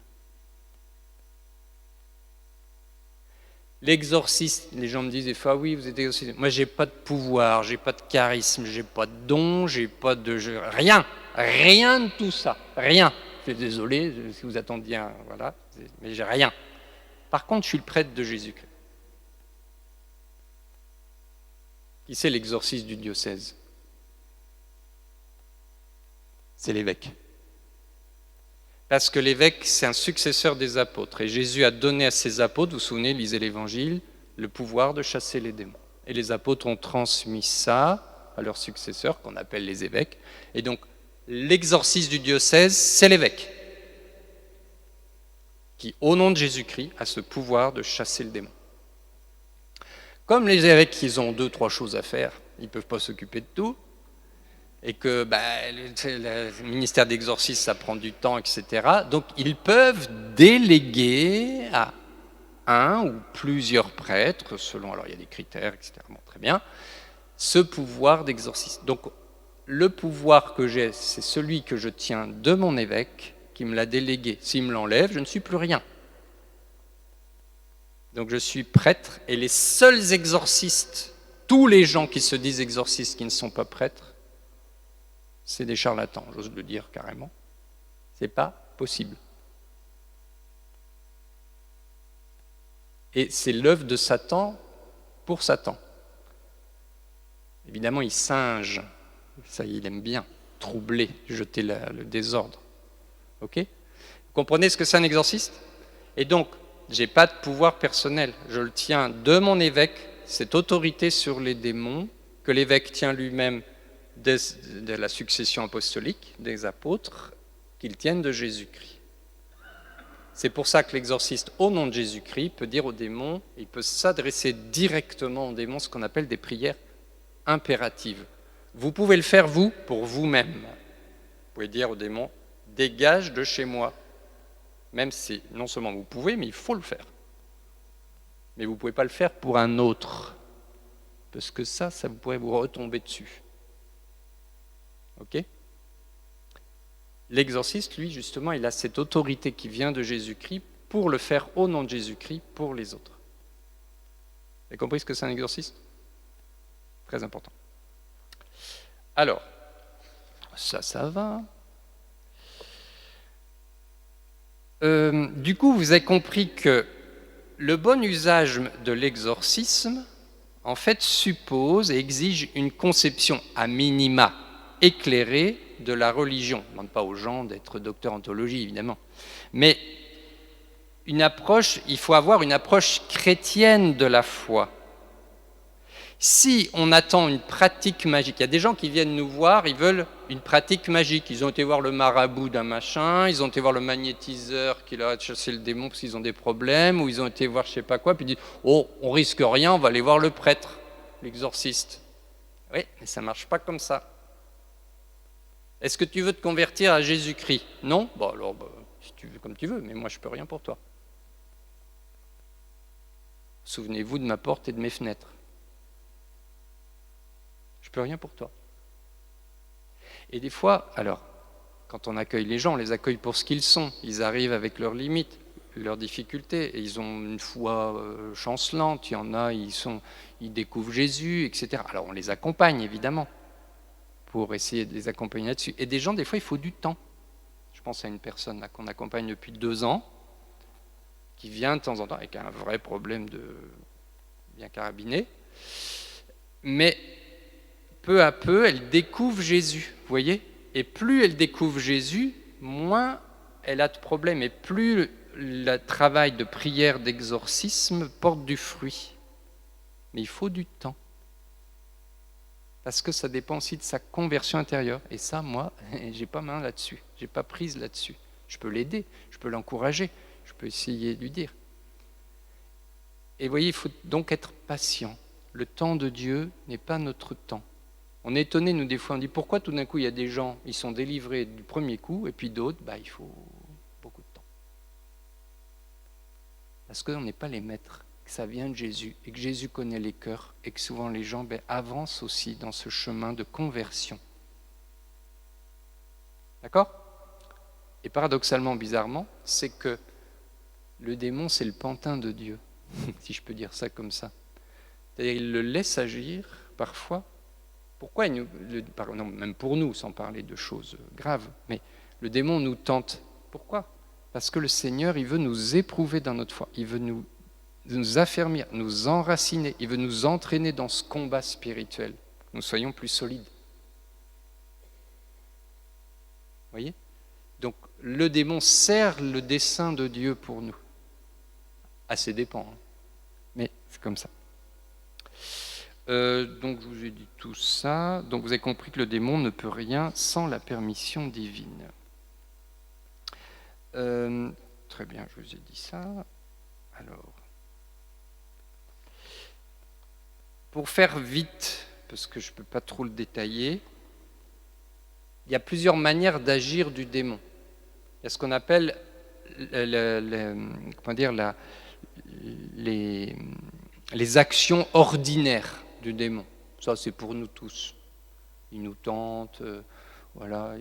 L'exorciste, les gens me disent des fois, oui, vous êtes exorciste. Moi, j'ai pas de pouvoir, j'ai pas de charisme, j'ai pas de don, j'ai pas de... Rien de tout ça. Rien. Je suis désolé si vous attendiez un... Voilà, mais j'ai rien. Par contre, je suis le prêtre de Jésus-Christ. Qui c'est l'exorciste du diocèse ? C'est l'évêque. Parce que l'évêque, c'est un successeur des apôtres. Et Jésus a donné à ses apôtres, vous vous souvenez, lisez l'Évangile, le pouvoir de chasser les démons. Et les apôtres ont transmis ça à leurs successeurs, qu'on appelle les évêques. Et donc, l'exorciste du diocèse, c'est l'évêque, qui, au nom de Jésus-Christ, a ce pouvoir de chasser le démon. Comme les évêques, ils ont 2-3 choses à faire, ils ne peuvent pas s'occuper de tout, et que le ministère d'exorcisme, ça prend du temps, etc. Donc, ils peuvent déléguer à un ou plusieurs prêtres, selon, alors il y a des critères, etc. Bon, très bien, ce pouvoir d'exorcisme. Donc, le pouvoir que j'ai, c'est celui que je tiens de mon évêque, qui me l'a délégué. S'il me l'enlève, je ne suis plus rien. Donc je suis prêtre, et les seuls exorcistes, tous les gens qui se disent exorcistes qui ne sont pas prêtres, c'est des charlatans, j'ose le dire carrément. C'est pas possible. Et c'est l'œuvre de Satan pour Satan. Évidemment, il singe, ça il aime bien, troubler, jeter le désordre. Ok ? Vous comprenez ce que c'est un exorciste ? Et donc, je n'ai pas de pouvoir personnel, je le tiens de mon évêque, cette autorité sur les démons, que l'évêque tient lui-même de la succession apostolique, des apôtres, qu'ils tiennent de Jésus-Christ. C'est pour ça que l'exorciste, au nom de Jésus-Christ, peut dire aux démons, il peut s'adresser directement aux démons, ce qu'on appelle des prières impératives. Vous pouvez le faire, vous, pour vous-même. Vous pouvez dire aux démons, dégage de chez moi. Même si, non seulement vous pouvez, mais il faut le faire. Mais vous ne pouvez pas le faire pour un autre. Parce que ça vous pourrait vous retomber dessus. Ok ? L'exorciste, lui, justement, il a cette autorité qui vient de Jésus-Christ pour le faire au nom de Jésus-Christ pour les autres. Vous avez compris ce que c'est un exorciste ? Très important. Alors, ça va. Du coup, vous avez compris que le bon usage de l'exorcisme, en fait, suppose et exige une conception à minima éclairée de la religion. On ne demande pas aux gens d'être docteurs en théologie, évidemment. Mais il faut avoir une approche chrétienne de la foi. Si on attend une pratique magique, il y a des gens qui viennent nous voir, ils veulent une pratique magique. Ils ont été voir le marabout d'un machin, ils ont été voir le magnétiseur qui leur a chassé le démon parce qu'ils ont des problèmes, ou ils ont été voir je ne sais pas quoi, puis ils disent « Oh, on risque rien, on va aller voir le prêtre, l'exorciste. » Oui, mais ça ne marche pas comme ça. Est-ce que tu veux te convertir à Jésus-Christ? Non? Bon, alors, si tu veux, comme tu veux, mais moi, je ne peux rien pour toi. Souvenez-vous de ma porte et de mes fenêtres. Je ne peux rien pour toi. Et des fois, alors, quand on accueille les gens, on les accueille pour ce qu'ils sont. Ils arrivent avec leurs limites, leurs difficultés, et ils ont une foi chancelante. Il y en a, ils découvrent Jésus, etc. Alors, on les accompagne, évidemment, pour essayer de les accompagner là-dessus. Et des gens, des fois, il faut du temps. Je pense à une personne là, qu'on accompagne depuis 2 ans, qui vient de temps en temps avec un vrai problème de bien carabiné, mais peu à peu, elle découvre Jésus, vous voyez? Et plus elle découvre Jésus, moins elle a de problèmes, et plus le travail de prière, d'exorcisme porte du fruit. Mais il faut du temps. Parce que ça dépend aussi de sa conversion intérieure. Et ça, moi, j'ai pas main là-dessus. J'ai pas prise là-dessus. Je peux l'aider, je peux l'encourager, je peux essayer de lui dire. Et vous voyez, il faut donc être patient. Le temps de Dieu n'est pas notre temps. On est étonné, nous, des fois, on dit pourquoi tout d'un coup, il y a des gens, ils sont délivrés du premier coup, et puis d'autres, il faut beaucoup de temps. Parce qu'on n'est pas les maîtres, que ça vient de Jésus, et que Jésus connaît les cœurs, et que souvent les gens avancent aussi dans ce chemin de conversion. D'accord? Et paradoxalement, bizarrement, c'est que le démon, c'est le pantin de Dieu, si je peux dire ça comme ça. C'est-à-dire qu'il le laisse agir, parfois. Pourquoi non, même pour nous, sans parler de choses graves, mais le démon nous tente. Pourquoi? Parce que le Seigneur, il veut nous éprouver dans notre foi. Il veut nous affermir, nous enraciner. Il veut nous entraîner dans ce combat spirituel. Que nous soyons plus solides. Vous voyez? Donc, le démon sert le dessein de Dieu pour nous. À ses dépens. Mais c'est comme ça. Donc je vous ai dit tout ça. Donc vous avez compris que le démon ne peut rien sans la permission divine. Très bien, je vous ai dit ça. Alors, pour faire vite, parce que je ne peux pas trop le détailler, il y a plusieurs manières d'agir du démon. Il y a ce qu'on appelle les actions ordinaires du démon. Ça, c'est pour nous tous. Il nous tente, voilà.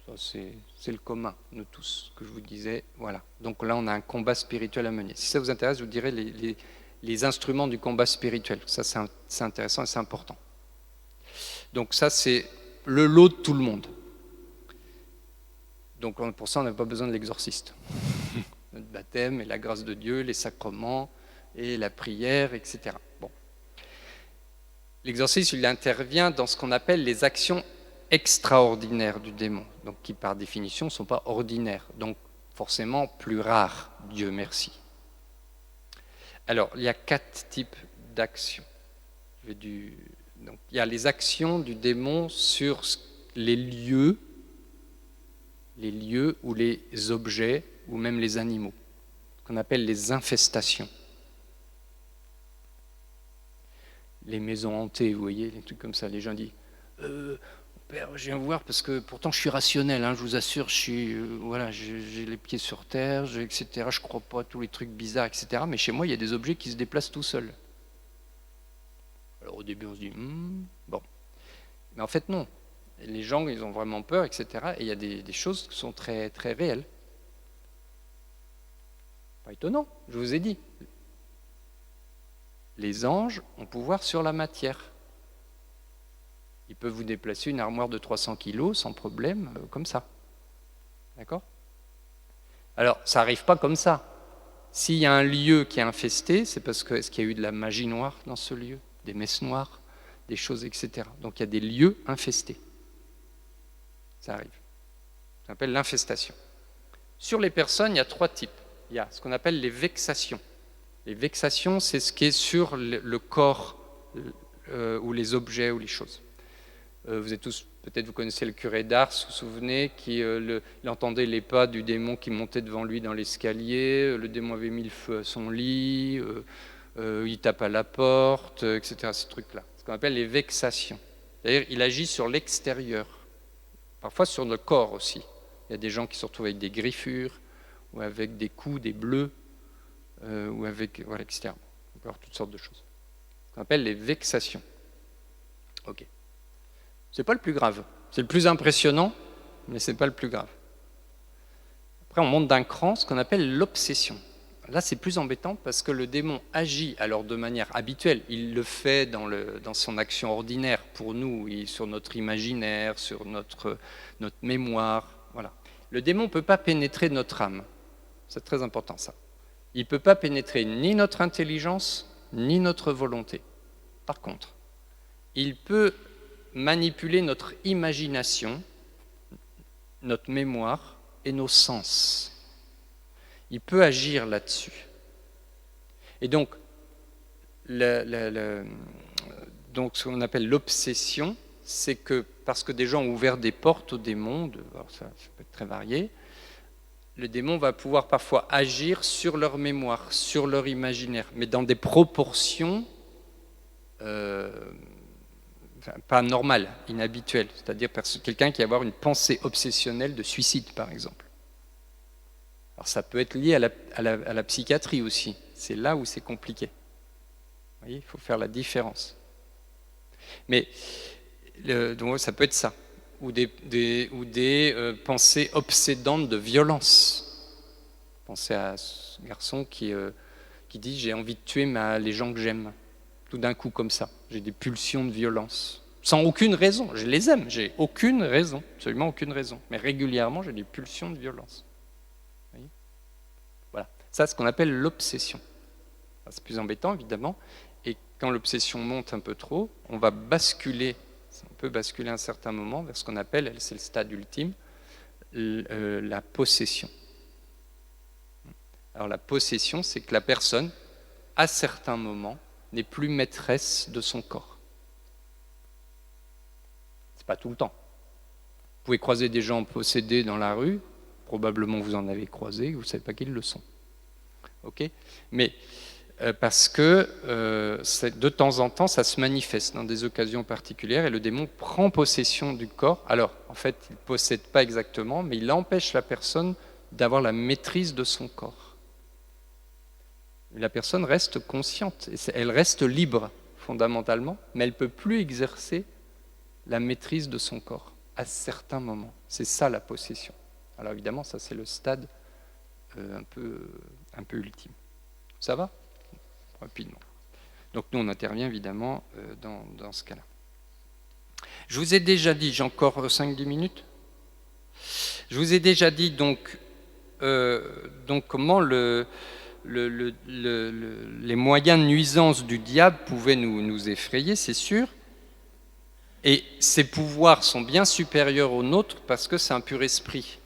Ça, c'est le commun, nous tous, que je vous disais. Voilà. Donc là, on a un combat spirituel à mener. Si ça vous intéresse, je vous dirai les instruments du combat spirituel. Ça, c'est intéressant et c'est important. Donc ça, c'est le lot de tout le monde. Donc pour ça, on n'a pas besoin de l'exorciste. Notre baptême et la grâce de Dieu, les sacrements et la prière, etc. Bon. L'exorcisme, il intervient dans ce qu'on appelle les actions extraordinaires du démon, donc qui par définition ne sont pas ordinaires, donc forcément plus rares, Dieu merci. Alors, il y a 4 types d'actions. Donc, il y a les actions du démon sur les lieux ou les objets, ou même les animaux, qu'on appelle les infestations. Les maisons hantées, vous voyez, les trucs comme ça. Les gens disent Père, je viens vous voir parce que pourtant je suis rationnel, je vous assure, j'ai les pieds sur terre, etc. Je ne crois pas à tous les trucs bizarres, etc. Mais chez moi, il y a des objets qui se déplacent tout seuls. Alors au début, on se dit bon. Mais en fait, non. Les gens, ils ont vraiment peur, etc. Et il y a des choses qui sont très, très réelles. Pas étonnant, je vous ai dit. Les anges ont pouvoir sur la matière. Ils peuvent vous déplacer une armoire de 300 kilos sans problème, comme ça. D'accord? Alors, ça n'arrive pas comme ça. S'il y a un lieu qui est infesté, c'est parce que est-ce qu'il y a eu de la magie noire dans ce lieu, des messes noires, des choses, etc. Donc il y a des lieux infestés. Ça arrive. Ça s'appelle l'infestation. Sur les personnes, il y a 3 types. Il y a ce qu'on appelle les vexations. Les vexations, c'est ce qui est sur le corps ou les objets ou les choses. Vous êtes tous, peut-être vous connaissez le curé d'Ars, vous vous souvenez, il entendait les pas du démon qui montait devant lui dans l'escalier, le démon avait mis le feu à son lit, il tape à la porte, etc. Ces trucs-là. qu'on appelle les vexations. C'est-à-dire il agit sur l'extérieur, parfois sur le corps aussi. Il y a des gens qui se retrouvent avec des griffures, ou avec des coups, des bleus, ou avec, voilà, etc. On peut avoir toutes sortes de choses. Ce qu'on appelle les vexations. Ok. C'est pas le plus grave. C'est le plus impressionnant, mais c'est pas le plus grave. Après, on monte d'un cran, ce qu'on appelle l'obsession. Là, c'est plus embêtant parce que le démon agit alors de manière habituelle. Il le fait dans son action ordinaire pour nous, sur notre imaginaire, sur notre mémoire. Voilà. Le démon ne peut pas pénétrer notre âme. C'est très important ça. Il ne peut pas pénétrer ni notre intelligence, ni notre volonté. Par contre, il peut manipuler notre imagination, notre mémoire et nos sens. Il peut agir là-dessus. Et donc, donc ce qu'on appelle l'obsession, c'est que parce que des gens ont ouvert des portes au démon, alors ça peut être très varié, le démon va pouvoir parfois agir sur leur mémoire, sur leur imaginaire, mais dans des proportions pas normales, inhabituelles. C'est-à-dire quelqu'un qui va avoir une pensée obsessionnelle de suicide, par exemple. Alors ça peut être lié à la psychiatrie aussi. C'est là où c'est compliqué. Vous voyez, il faut faire la différence. Mais donc ça peut être ça. Ou des pensées obsédantes de violence. Pensez à ce garçon qui dit « j'ai envie de tuer les gens que j'aime ». Tout d'un coup comme ça. J'ai des pulsions de violence. Sans aucune raison. Je les aime. J'ai aucune raison. Absolument aucune raison. Mais régulièrement, j'ai des pulsions de violence. Voilà. Ça, c'est ce qu'on appelle l'obsession. C'est plus embêtant, évidemment. Et quand l'obsession monte un peu trop, on va basculer, on peut basculer à un certain moment vers ce qu'on appelle, c'est le stade ultime, la possession. Alors la possession, c'est que la personne, à certains moments, n'est plus maîtresse de son corps. C'est pas tout le temps. Vous pouvez croiser des gens possédés dans la rue, probablement vous en avez croisé, vous ne savez pas qu'ils le sont. Okay ? Mais parce que de temps en temps, ça se manifeste dans des occasions particulières et le démon prend possession du corps. Alors, en fait, il ne possède pas exactement, mais il empêche la personne d'avoir la maîtrise de son corps. La personne reste consciente, elle reste libre fondamentalement, mais elle ne peut plus exercer la maîtrise de son corps à certains moments. C'est ça la possession. Alors évidemment, ça c'est le stade un peu ultime. Ça va ? Rapidement. Donc nous, on intervient évidemment dans ce cas-là. Je vous ai déjà dit, j'ai encore 5-10 minutes. Je vous ai déjà dit donc comment les moyens de nuisance du diable pouvaient nous effrayer, c'est sûr. Et ses pouvoirs sont bien supérieurs aux nôtres parce que c'est un pur esprit.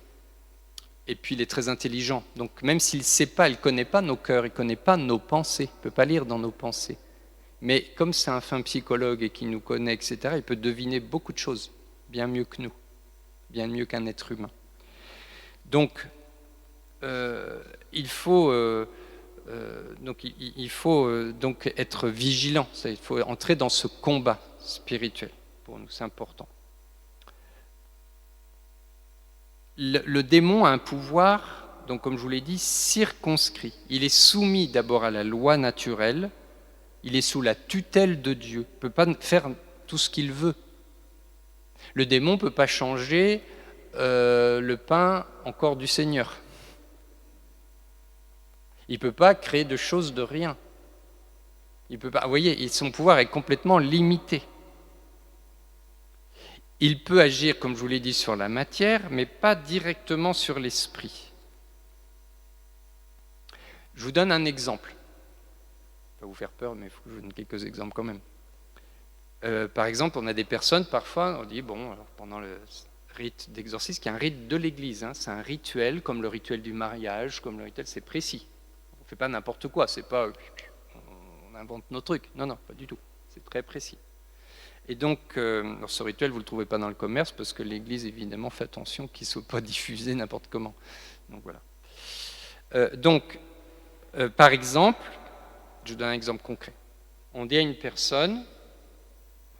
Et puis il est très intelligent. Donc même s'il ne sait pas, il ne connaît pas nos cœurs, il ne connaît pas nos pensées, il ne peut pas lire dans nos pensées. Mais comme c'est un fin psychologue et qu'il nous connaît, etc., il peut deviner beaucoup de choses, bien mieux que nous, bien mieux qu'un être humain. Donc il faut donc être vigilant, il faut entrer dans ce combat spirituel. Pour nous, c'est important. Le démon a un pouvoir, donc comme je vous l'ai dit, circonscrit. Il est soumis d'abord à la loi naturelle, il est sous la tutelle de Dieu, il ne peut pas faire tout ce qu'il veut. Le démon ne peut pas changer le pain en corps du Seigneur. Il ne peut pas créer de choses de rien. Il peut pas, vous voyez, son pouvoir est complètement limité. Il peut agir, comme je vous l'ai dit, sur la matière, mais pas directement sur l'esprit. Je vous donne un exemple. Ça va vous faire peur, mais il faut que je vous donne quelques exemples quand même. Par exemple, on a des personnes, parfois, on dit, alors pendant le rite d'exorcisme, qui est un rite de l'Église, c'est un rituel, comme le rituel du mariage, comme le rituel, c'est précis. On ne fait pas n'importe quoi, c'est pas, on invente nos trucs. Non, pas du tout. C'est très précis. Et donc, ce rituel, vous ne le trouvez pas dans le commerce, parce que l'Église, évidemment, fait attention qu'il ne soit pas diffusé n'importe comment. Donc, voilà. Par exemple, je vous donne un exemple concret. On dit à une personne,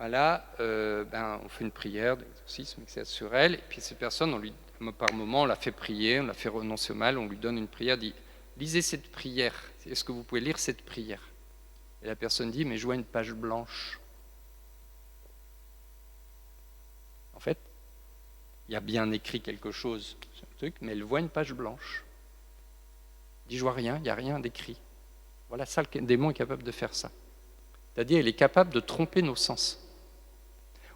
Voilà, on fait une prière d'exorcisme sur elle, et puis cette personne, par moment, on la fait prier, on la fait renoncer au mal, on lui donne une prière, dit « Lisez cette prière, est-ce que vous pouvez lire cette prière ?» Et la personne dit « Mais je vois une page blanche. » En fait, il y a bien écrit quelque chose sur le truc, mais elle voit une page blanche. Elle dit « Je vois rien, il n'y a rien d'écrit. » Voilà, ça, le démon est capable de faire ça. C'est-à-dire, il est capable de tromper nos sens.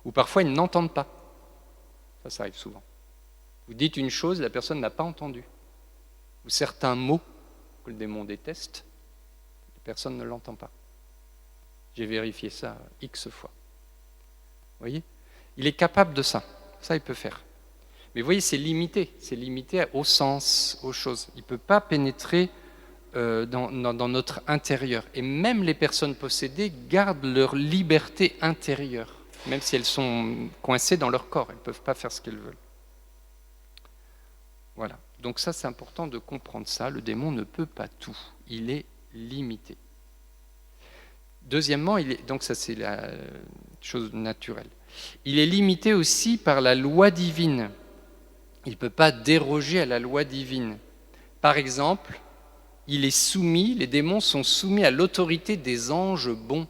Ou parfois, ils n'entendent pas. Ça arrive souvent. Vous dites une chose, la personne n'a pas entendu. Ou certains mots que le démon déteste, la personne ne l'entend pas. J'ai vérifié ça X fois. Vous voyez ? Il est capable de ça. Ça, il peut faire. Mais vous voyez, c'est limité. C'est limité au sens, aux choses. Il ne peut pas pénétrer dans notre intérieur. Et même les personnes possédées gardent leur liberté intérieure, même si elles sont coincées dans leur corps. Elles ne peuvent pas faire ce qu'elles veulent. Voilà. Donc ça, c'est important de comprendre ça. Le démon ne peut pas tout. Il est limité. Deuxièmement, donc ça, c'est la chose naturelle. Il est limité aussi par la loi divine. Il ne peut pas déroger à la loi divine. Par exemple, les démons sont soumis à l'autorité des anges bons.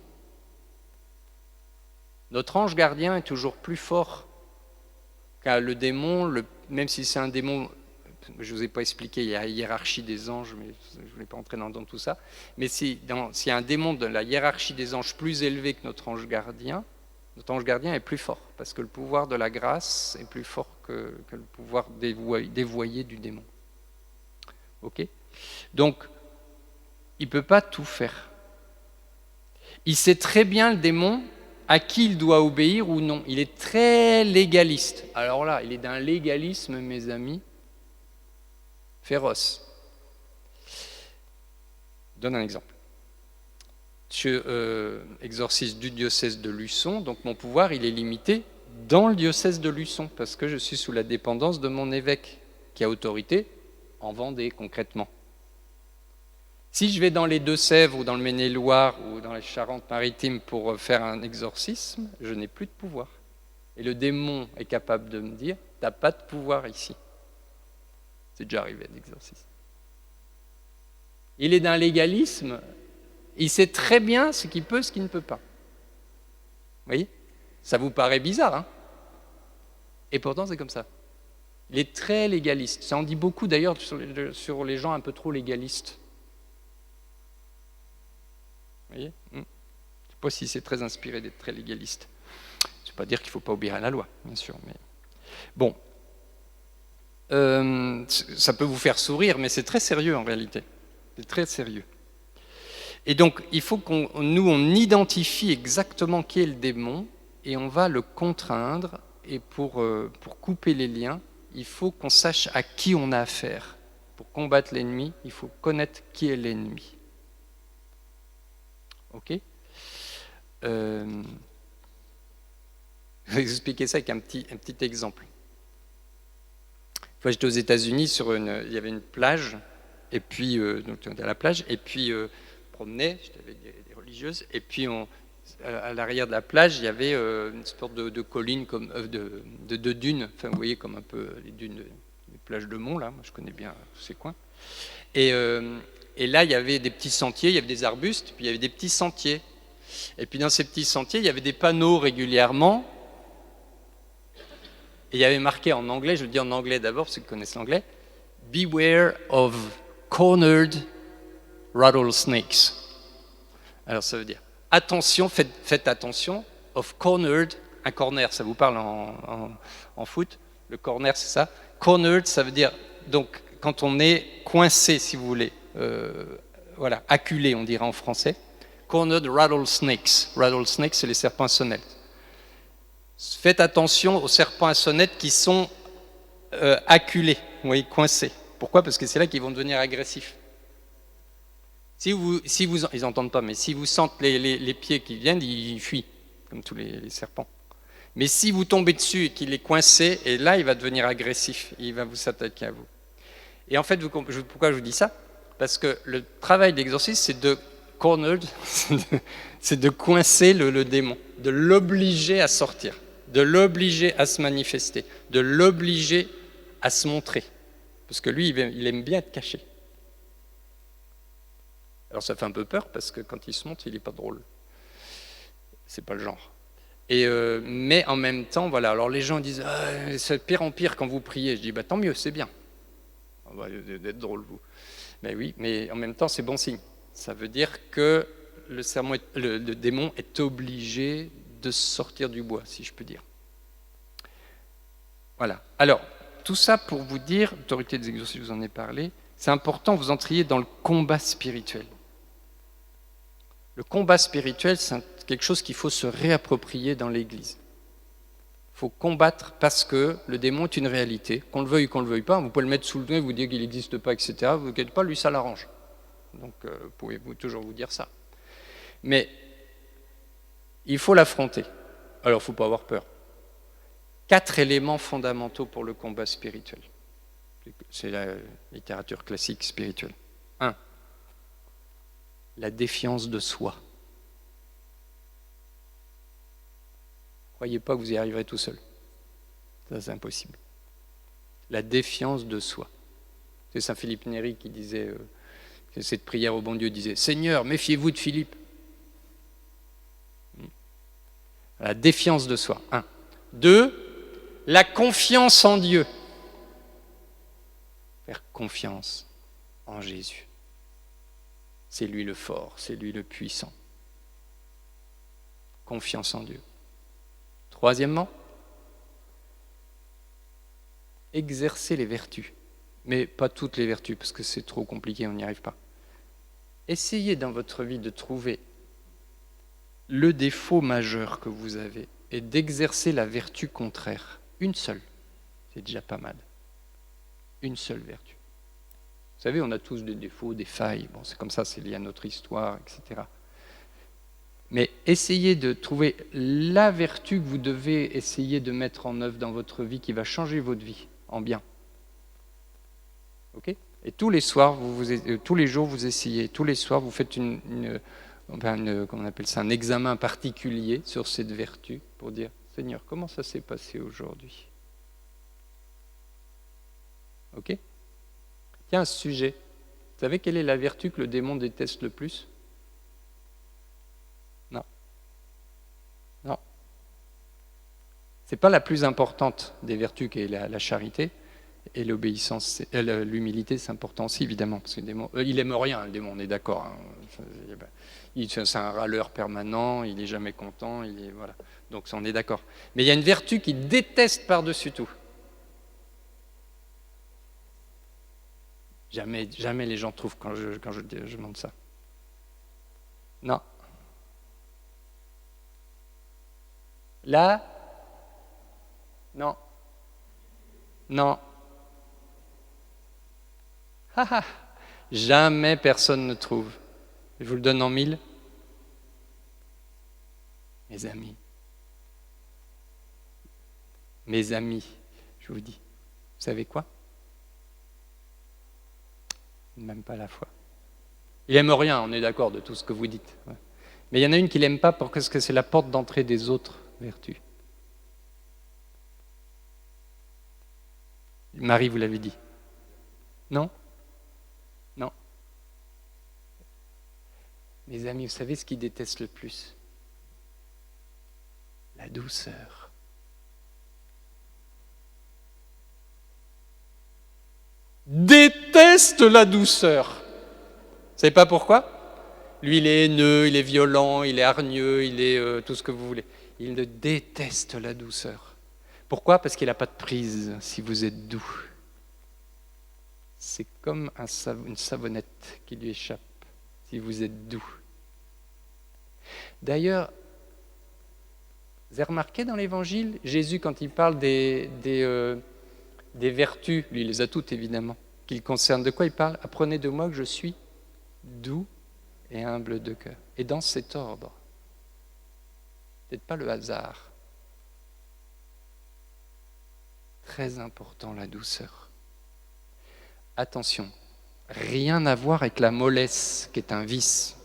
Notre ange gardien est toujours plus fort qu'un le démon, même si c'est un démon, je ne vous ai pas expliqué, il y a la hiérarchie des anges, mais je ne vais pas entrer dans tout ça, mais s'il y a un démon de la hiérarchie des anges plus élevé que notre ange gardien est plus fort, parce que le pouvoir de la grâce est plus fort que le pouvoir dévoyé du démon. Ok ? Donc, il ne peut pas tout faire. Il sait très bien, le démon, à qui il doit obéir ou non. Il est très légaliste. Alors là, il est d'un légalisme, mes amis, féroce. Je donne un exemple. Je suis exorciste du diocèse de Luçon, donc mon pouvoir, il est limité dans le diocèse de Luçon, parce que je suis sous la dépendance de mon évêque, qui a autorité en Vendée, concrètement. Si je vais dans les Deux-Sèvres ou dans le Maine-et-Loire ou dans les Charentes-Maritimes pour faire un exorcisme, je n'ai plus de pouvoir. Et le démon est capable de me dire « tu n'as pas de pouvoir ici ». C'est déjà arrivé d'exorcisme. Il est d'un légalisme, il sait très bien ce qu'il peut, ce qu'il ne peut pas. Vous voyez ? Ça vous paraît bizarre, hein ? Et pourtant, c'est comme ça. Il est très légaliste. Ça en dit beaucoup d'ailleurs sur les gens un peu trop légalistes. Vous voyez ? Je ne sais pas si c'est très inspiré d'être très légaliste. Ça ne veut pas dire qu'il ne faut pas obéir à la loi, bien sûr. Mais... Bon. Ça peut vous faire sourire, mais c'est très sérieux en réalité. C'est très sérieux. Et donc, il faut on identifie exactement qui est le démon et on va le contraindre. Et pour couper les liens, il faut qu'on sache à qui on a affaire. Pour combattre l'ennemi, il faut connaître qui est l'ennemi. Ok ? Je vais vous expliquer ça avec un petit exemple. Une fois, j'étais aux États-Unis, il y avait une plage, et puis donc on était à la plage, et puis on promenait, j'étais avec des religieuses, et puis à l'arrière de la plage, il y avait une sorte de colline, comme de dunes, enfin vous voyez comme un peu les dunes des plages de Mont, là, moi je connais bien tous ces coins. Et là, il y avait des petits sentiers, il y avait des arbustes, puis il y avait des petits sentiers. Et puis dans ces petits sentiers, il y avait des panneaux régulièrement. Et il y avait marqué en anglais, je le dis en anglais d'abord, ceux qui connaissent l'anglais, « Beware of cornered rattlesnakes ». Alors ça veut dire, attention, faites attention, of cornered, un corner, ça vous parle en foot, le corner c'est ça. Cornered, ça veut dire, donc quand on est coincé, si vous voulez, voilà, acculé, on dirait en français. Cornered rattlesnakes. Rattlesnakes, c'est les serpents à sonnettes. Faites attention aux serpents à sonnettes qui sont acculés, vous voyez, coincés. Pourquoi ? Parce que c'est là qu'ils vont devenir agressifs. Si vous, ils n'entendent pas, mais si vous sentez les pieds qui viennent, ils fuient, comme tous les serpents. Mais si vous tombez dessus et qu'il est coincé, et là, il va devenir agressif, il va vous s'attaquer à vous. Et en fait, pourquoi je vous dis ça ? Parce que le travail d'exorcisme, c'est de cornered, c'est de coincer le démon, de l'obliger à sortir, de l'obliger à se manifester, de l'obliger à se montrer. Parce que lui, il aime bien être caché. Alors ça fait un peu peur parce que quand il se montre, il n'est pas drôle. C'est pas le genre. Mais en même temps, voilà. Alors les gens disent c'est de pire en pire quand vous priez. Je dis tant mieux, c'est bien. On va être drôle vous. Mais oui, mais en même temps, c'est bon signe. Ça veut dire que le démon est obligé de sortir du bois, si je peux dire. Voilà. Alors, tout ça pour vous dire, autorité des exorcismes, je vous en ai parlé, c'est important que vous entriez dans le combat spirituel. Le combat spirituel, c'est quelque chose qu'il faut se réapproprier dans l'Église. Il faut combattre parce que le démon est une réalité, qu'on le veuille ou qu'on ne le veuille pas. Vous pouvez le mettre sous le nez, vous dire qu'il n'existe pas, etc. Vous inquiétez pas, lui, ça l'arrange. Donc, vous pouvez toujours vous dire ça. Mais il faut l'affronter. Alors, il ne faut pas avoir peur. 4 éléments fondamentaux pour le combat spirituel. C'est la littérature classique spirituelle. 1. La défiance de soi. Croyez pas que vous y arriverez tout seul. Ça, c'est impossible. La défiance de soi. C'est Saint Philippe Néri qui disait, cette prière au bon Dieu disait, Seigneur, méfiez-vous de Philippe. La défiance de soi. 1. 2. La confiance en Dieu. Faire confiance en Jésus. C'est lui le fort, c'est lui le puissant. Confiance en Dieu. 3. Exercer les vertus. Mais pas toutes les vertus, parce que c'est trop compliqué, on n'y arrive pas. Essayez dans votre vie de trouver le défaut majeur que vous avez et d'exercer la vertu contraire. Une seule, c'est déjà pas mal. Une seule vertu. Vous savez, on a tous des défauts, des failles. Bon, c'est comme ça, c'est lié à notre histoire, etc. Mais essayez de trouver la vertu que vous devez essayer de mettre en œuvre dans votre vie qui va changer votre vie en bien. Ok ? Et tous les soirs, tous les jours, vous essayez. Tous les soirs, vous faites comment on appelle ça, un examen particulier sur cette vertu pour dire Seigneur, comment ça s'est passé aujourd'hui ? Ok ? Tiens, un sujet. Vous savez quelle est la vertu que le démon déteste le plus ? Non. Non. C'est pas la plus importante des vertus qui est la charité. Et l'obéissance, l'humilité, c'est important aussi, évidemment. Parce que le démon, il aime rien, le démon, on est d'accord. Hein. C'est un râleur permanent, il n'est jamais content, voilà. Donc on est d'accord. Mais il y a une vertu qu'il déteste par-dessus tout. Jamais les gens trouvent quand je montre ça. Non. Là, non. Non. Jamais personne ne trouve. Je vous le donne en 1000. Mes amis. Mes amis, je vous dis. Vous savez quoi ? Même pas la foi. Il aime rien, on est d'accord de tout ce que vous dites. Ouais. Mais il y en a une qu'il n'aime pas parce que c'est la porte d'entrée des autres vertus. Marie, vous l'avez dit. Non ? Non. Mes amis, vous savez ce qu'il déteste le plus ? La douceur. Déteste la douceur. Vous savez pas pourquoi ? Lui, il est haineux, il est violent, il est hargneux, il est tout ce que vous voulez. Il déteste la douceur. Pourquoi ? Parce qu'il n'a pas de prise si vous êtes doux. C'est comme une savonnette qui lui échappe si vous êtes doux. D'ailleurs, vous avez remarqué dans l'Évangile, Jésus, quand il parle des vertus, lui il les a toutes évidemment, qu'il concerne, de quoi il parle ? Apprenez de moi que je suis doux et humble de cœur. Et dans cet ordre, peut-être pas le hasard. Très important, la douceur. Attention, rien à voir avec la mollesse, qui est un vice.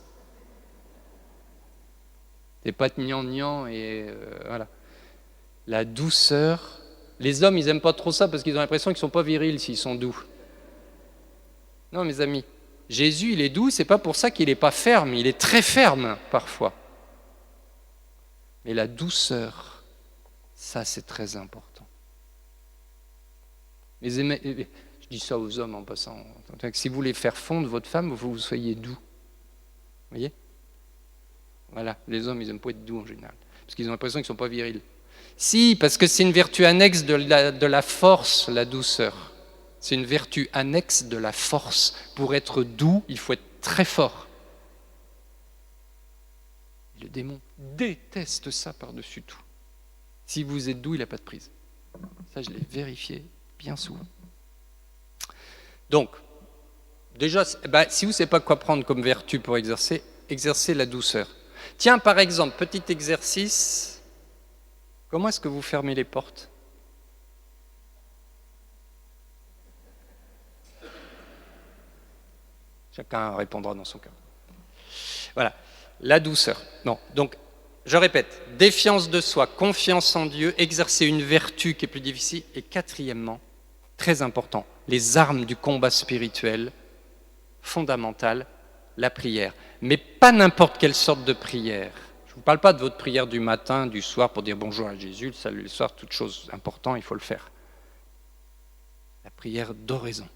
C'est pas de gnangnan et voilà. La douceur. Les hommes, ils n'aiment pas trop ça parce qu'ils ont l'impression qu'ils ne sont pas virils s'ils sont doux. Non, mes amis, Jésus, il est doux, c'est pas pour ça qu'il n'est pas ferme, il est très ferme parfois. Mais la douceur, ça c'est très important. Mais je dis ça aux hommes en passant. Si vous voulez faire fondre votre femme, il faut que vous soyez doux. Vous voyez ? Voilà, les hommes, ils n'aiment pas être doux en général, parce qu'ils ont l'impression qu'ils ne sont pas virils. Si, parce que c'est une vertu annexe de la force, la douceur. C'est une vertu annexe de la force. Pour être doux, il faut être très fort. Le démon déteste ça par-dessus tout. Si vous êtes doux, il n'a pas de prise. Ça, je l'ai vérifié bien souvent. Donc, déjà, si vous ne savez pas quoi prendre comme vertu pour exercer la douceur. Tiens, par exemple, petit exercice, comment est-ce que vous fermez les portes ? Chacun répondra dans son cœur. Voilà, la douceur. Non, donc, je répète, défiance de soi, confiance en Dieu, exercer une vertu qui est plus difficile. Et quatrièmement, très important, les armes du combat spirituel, fondamentales, la prière. Mais pas n'importe quelle sorte de prière. Je ne vous parle pas de votre prière du matin, du soir pour dire bonjour à Jésus, le salut le soir, toute chose importante, il faut le faire. La prière d'oraison,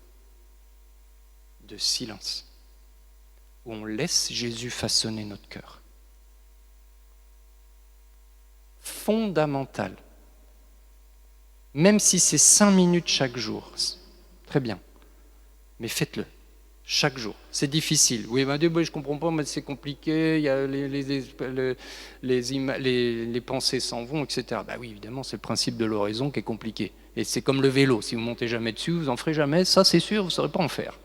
de silence, où on laisse Jésus façonner notre cœur. Fondamental. Même si c'est 5 minutes chaque jour, très bien, mais faites-le. Chaque jour. C'est difficile. Oui, je ne comprends pas, mais c'est compliqué, il y a les pensées s'en vont, etc. Oui, évidemment, c'est le principe de l'oraison qui est compliqué. Et c'est comme le vélo. Si vous ne montez jamais dessus, vous n'en ferez jamais. Ça, c'est sûr, vous ne saurez pas en faire.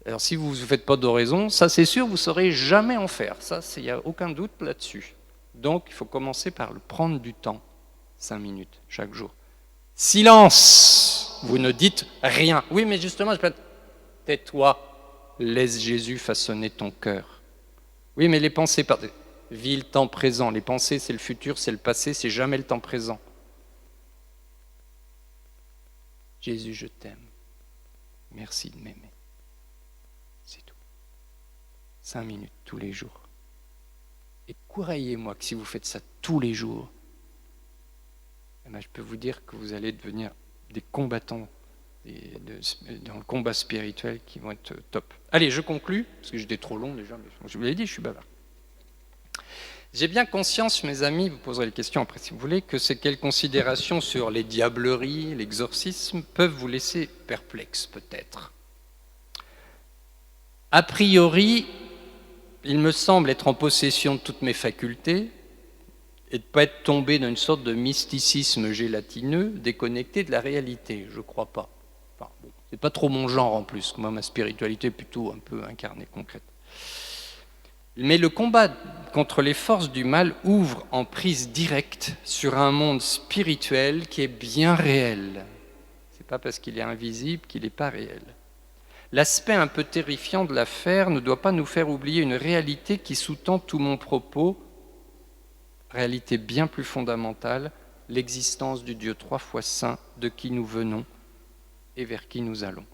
Alors, si vous ne faites pas d'oraison, ça, c'est sûr, vous ne saurez jamais en faire. Ça, il n'y a aucun doute là-dessus. Donc, il faut commencer par le prendre du temps. 5 minutes chaque jour. Silence. Vous ne dites rien. Oui, mais justement, je peux être... Tais-toi, laisse Jésus façonner ton cœur. Oui, mais les pensées, vis le temps présent. Les pensées, c'est le futur, c'est le passé, c'est jamais le temps présent. Jésus, je t'aime. Merci de m'aimer. C'est tout. 5 minutes tous les jours. Et croyez-moi que si vous faites ça tous les jours, je peux vous dire que vous allez devenir des combattants dans le combat spirituel qui vont être top. Allez, je conclus, parce que j'étais trop long déjà, mais je vous l'ai dit, je suis bavard. J'ai bien conscience, mes amis, vous poserez les questions après si vous voulez, que ces quelques considérations sur les diableries, l'exorcisme, peuvent vous laisser perplexe peut-être. A priori, il me semble être en possession de toutes mes facultés et de ne pas être tombé dans une sorte de mysticisme gélatineux, déconnecté de la réalité, je ne crois pas. Enfin, bon, c'est pas trop mon genre en plus, moi ma spiritualité est plutôt un peu incarnée, concrète. Mais le combat contre les forces du mal ouvre en prise directe sur un monde spirituel qui est bien réel. C'est pas parce qu'il est invisible qu'il n'est pas réel. L'aspect un peu terrifiant de l'affaire ne doit pas nous faire oublier une réalité qui sous-tend tout mon propos, réalité bien plus fondamentale, l'existence du Dieu 3 fois saint de qui nous venons et vers qui nous allons.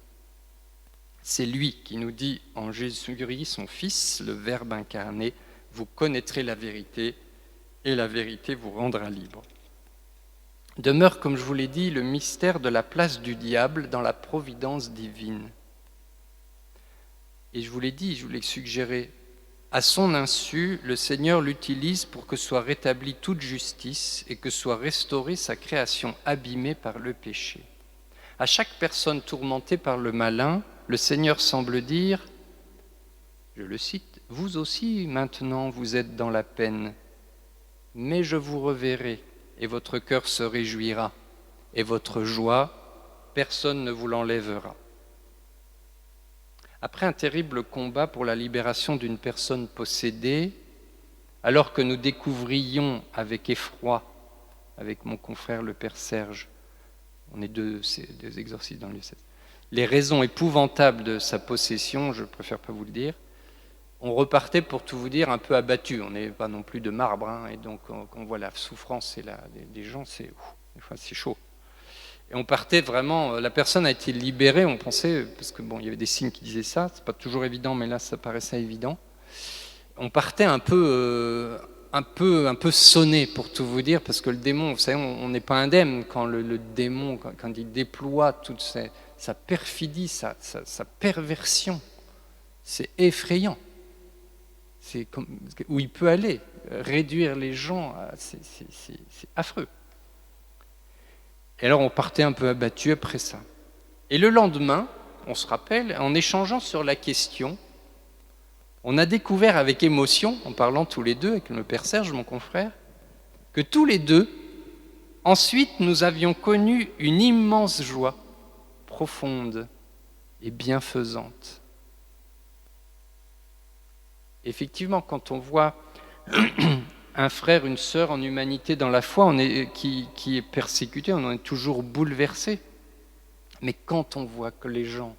C'est lui qui nous dit en Jésus-Christ, son Fils, le Verbe incarné, vous connaîtrez la vérité et la vérité vous rendra libre. Demeure, comme je vous l'ai dit, le mystère de la place du diable dans la providence divine. Et je vous l'ai dit, je vous l'ai suggéré, à son insu, le Seigneur l'utilise pour que soit rétablie toute justice et que soit restaurée sa création abîmée par le péché. À chaque personne tourmentée par le malin, le Seigneur semble dire, je le cite, « Vous aussi, maintenant, vous êtes dans la peine, mais je vous reverrai, et votre cœur se réjouira, et votre joie, personne ne vous l'enlèvera. » Après un terrible combat pour la libération d'une personne possédée, alors que nous découvrions avec effroi, avec mon confrère le Père Serge, on est deux exorcistes dans le diocèse, les raisons épouvantables de sa possession, je préfère pas vous le dire, on repartait, pour tout vous dire, un peu abattu. On n'est pas non plus de marbre, hein, et donc quand on voit la souffrance des gens, des fois c'est chaud. Et on partait vraiment, la personne a été libérée, on pensait, parce que bon, il y avait des signes qui disaient ça, c'est pas toujours évident, mais là ça paraissait évident. On partait un peu sonné, pour tout vous dire, parce que le démon, vous savez, on n'est pas indemne quand le démon, quand il déploie toute sa perfidie, sa perversion. C'est effrayant. C'est comme, où il peut aller, réduire les gens, c'est affreux. Et alors on partait un peu abattu après ça. Et le lendemain, on se rappelle, en échangeant sur la question, on a découvert avec émotion, en parlant tous les deux avec le père Serge, mon confrère, que tous les deux, ensuite nous avions connu une immense joie, profonde et bienfaisante. Effectivement, quand on voit un frère, une sœur en humanité dans la foi, qui est persécuté, on en est toujours bouleversé. Mais quand on voit que les gens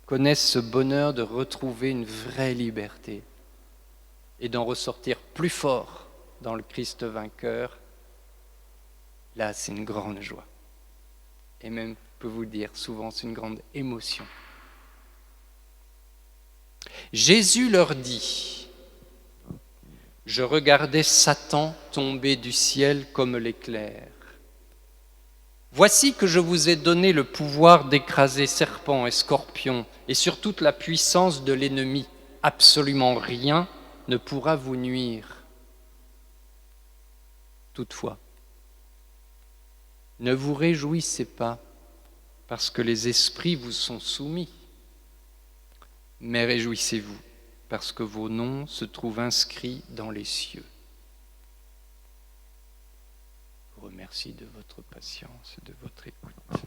connaissent ce bonheur de retrouver une vraie liberté et d'en ressortir plus fort dans le Christ vainqueur, là c'est une grande joie. Et même, je peux vous le dire, souvent c'est une grande émotion. Jésus leur dit: je regardais Satan tomber du ciel comme l'éclair. Voici que je vous ai donné le pouvoir d'écraser serpents et scorpions et sur toute la puissance de l'ennemi. Absolument rien ne pourra vous nuire. Toutefois, ne vous réjouissez pas parce que les esprits vous sont soumis, mais réjouissez-vous parce que vos noms se trouvent inscrits dans les cieux. Je vous remercie de votre patience et de votre écoute.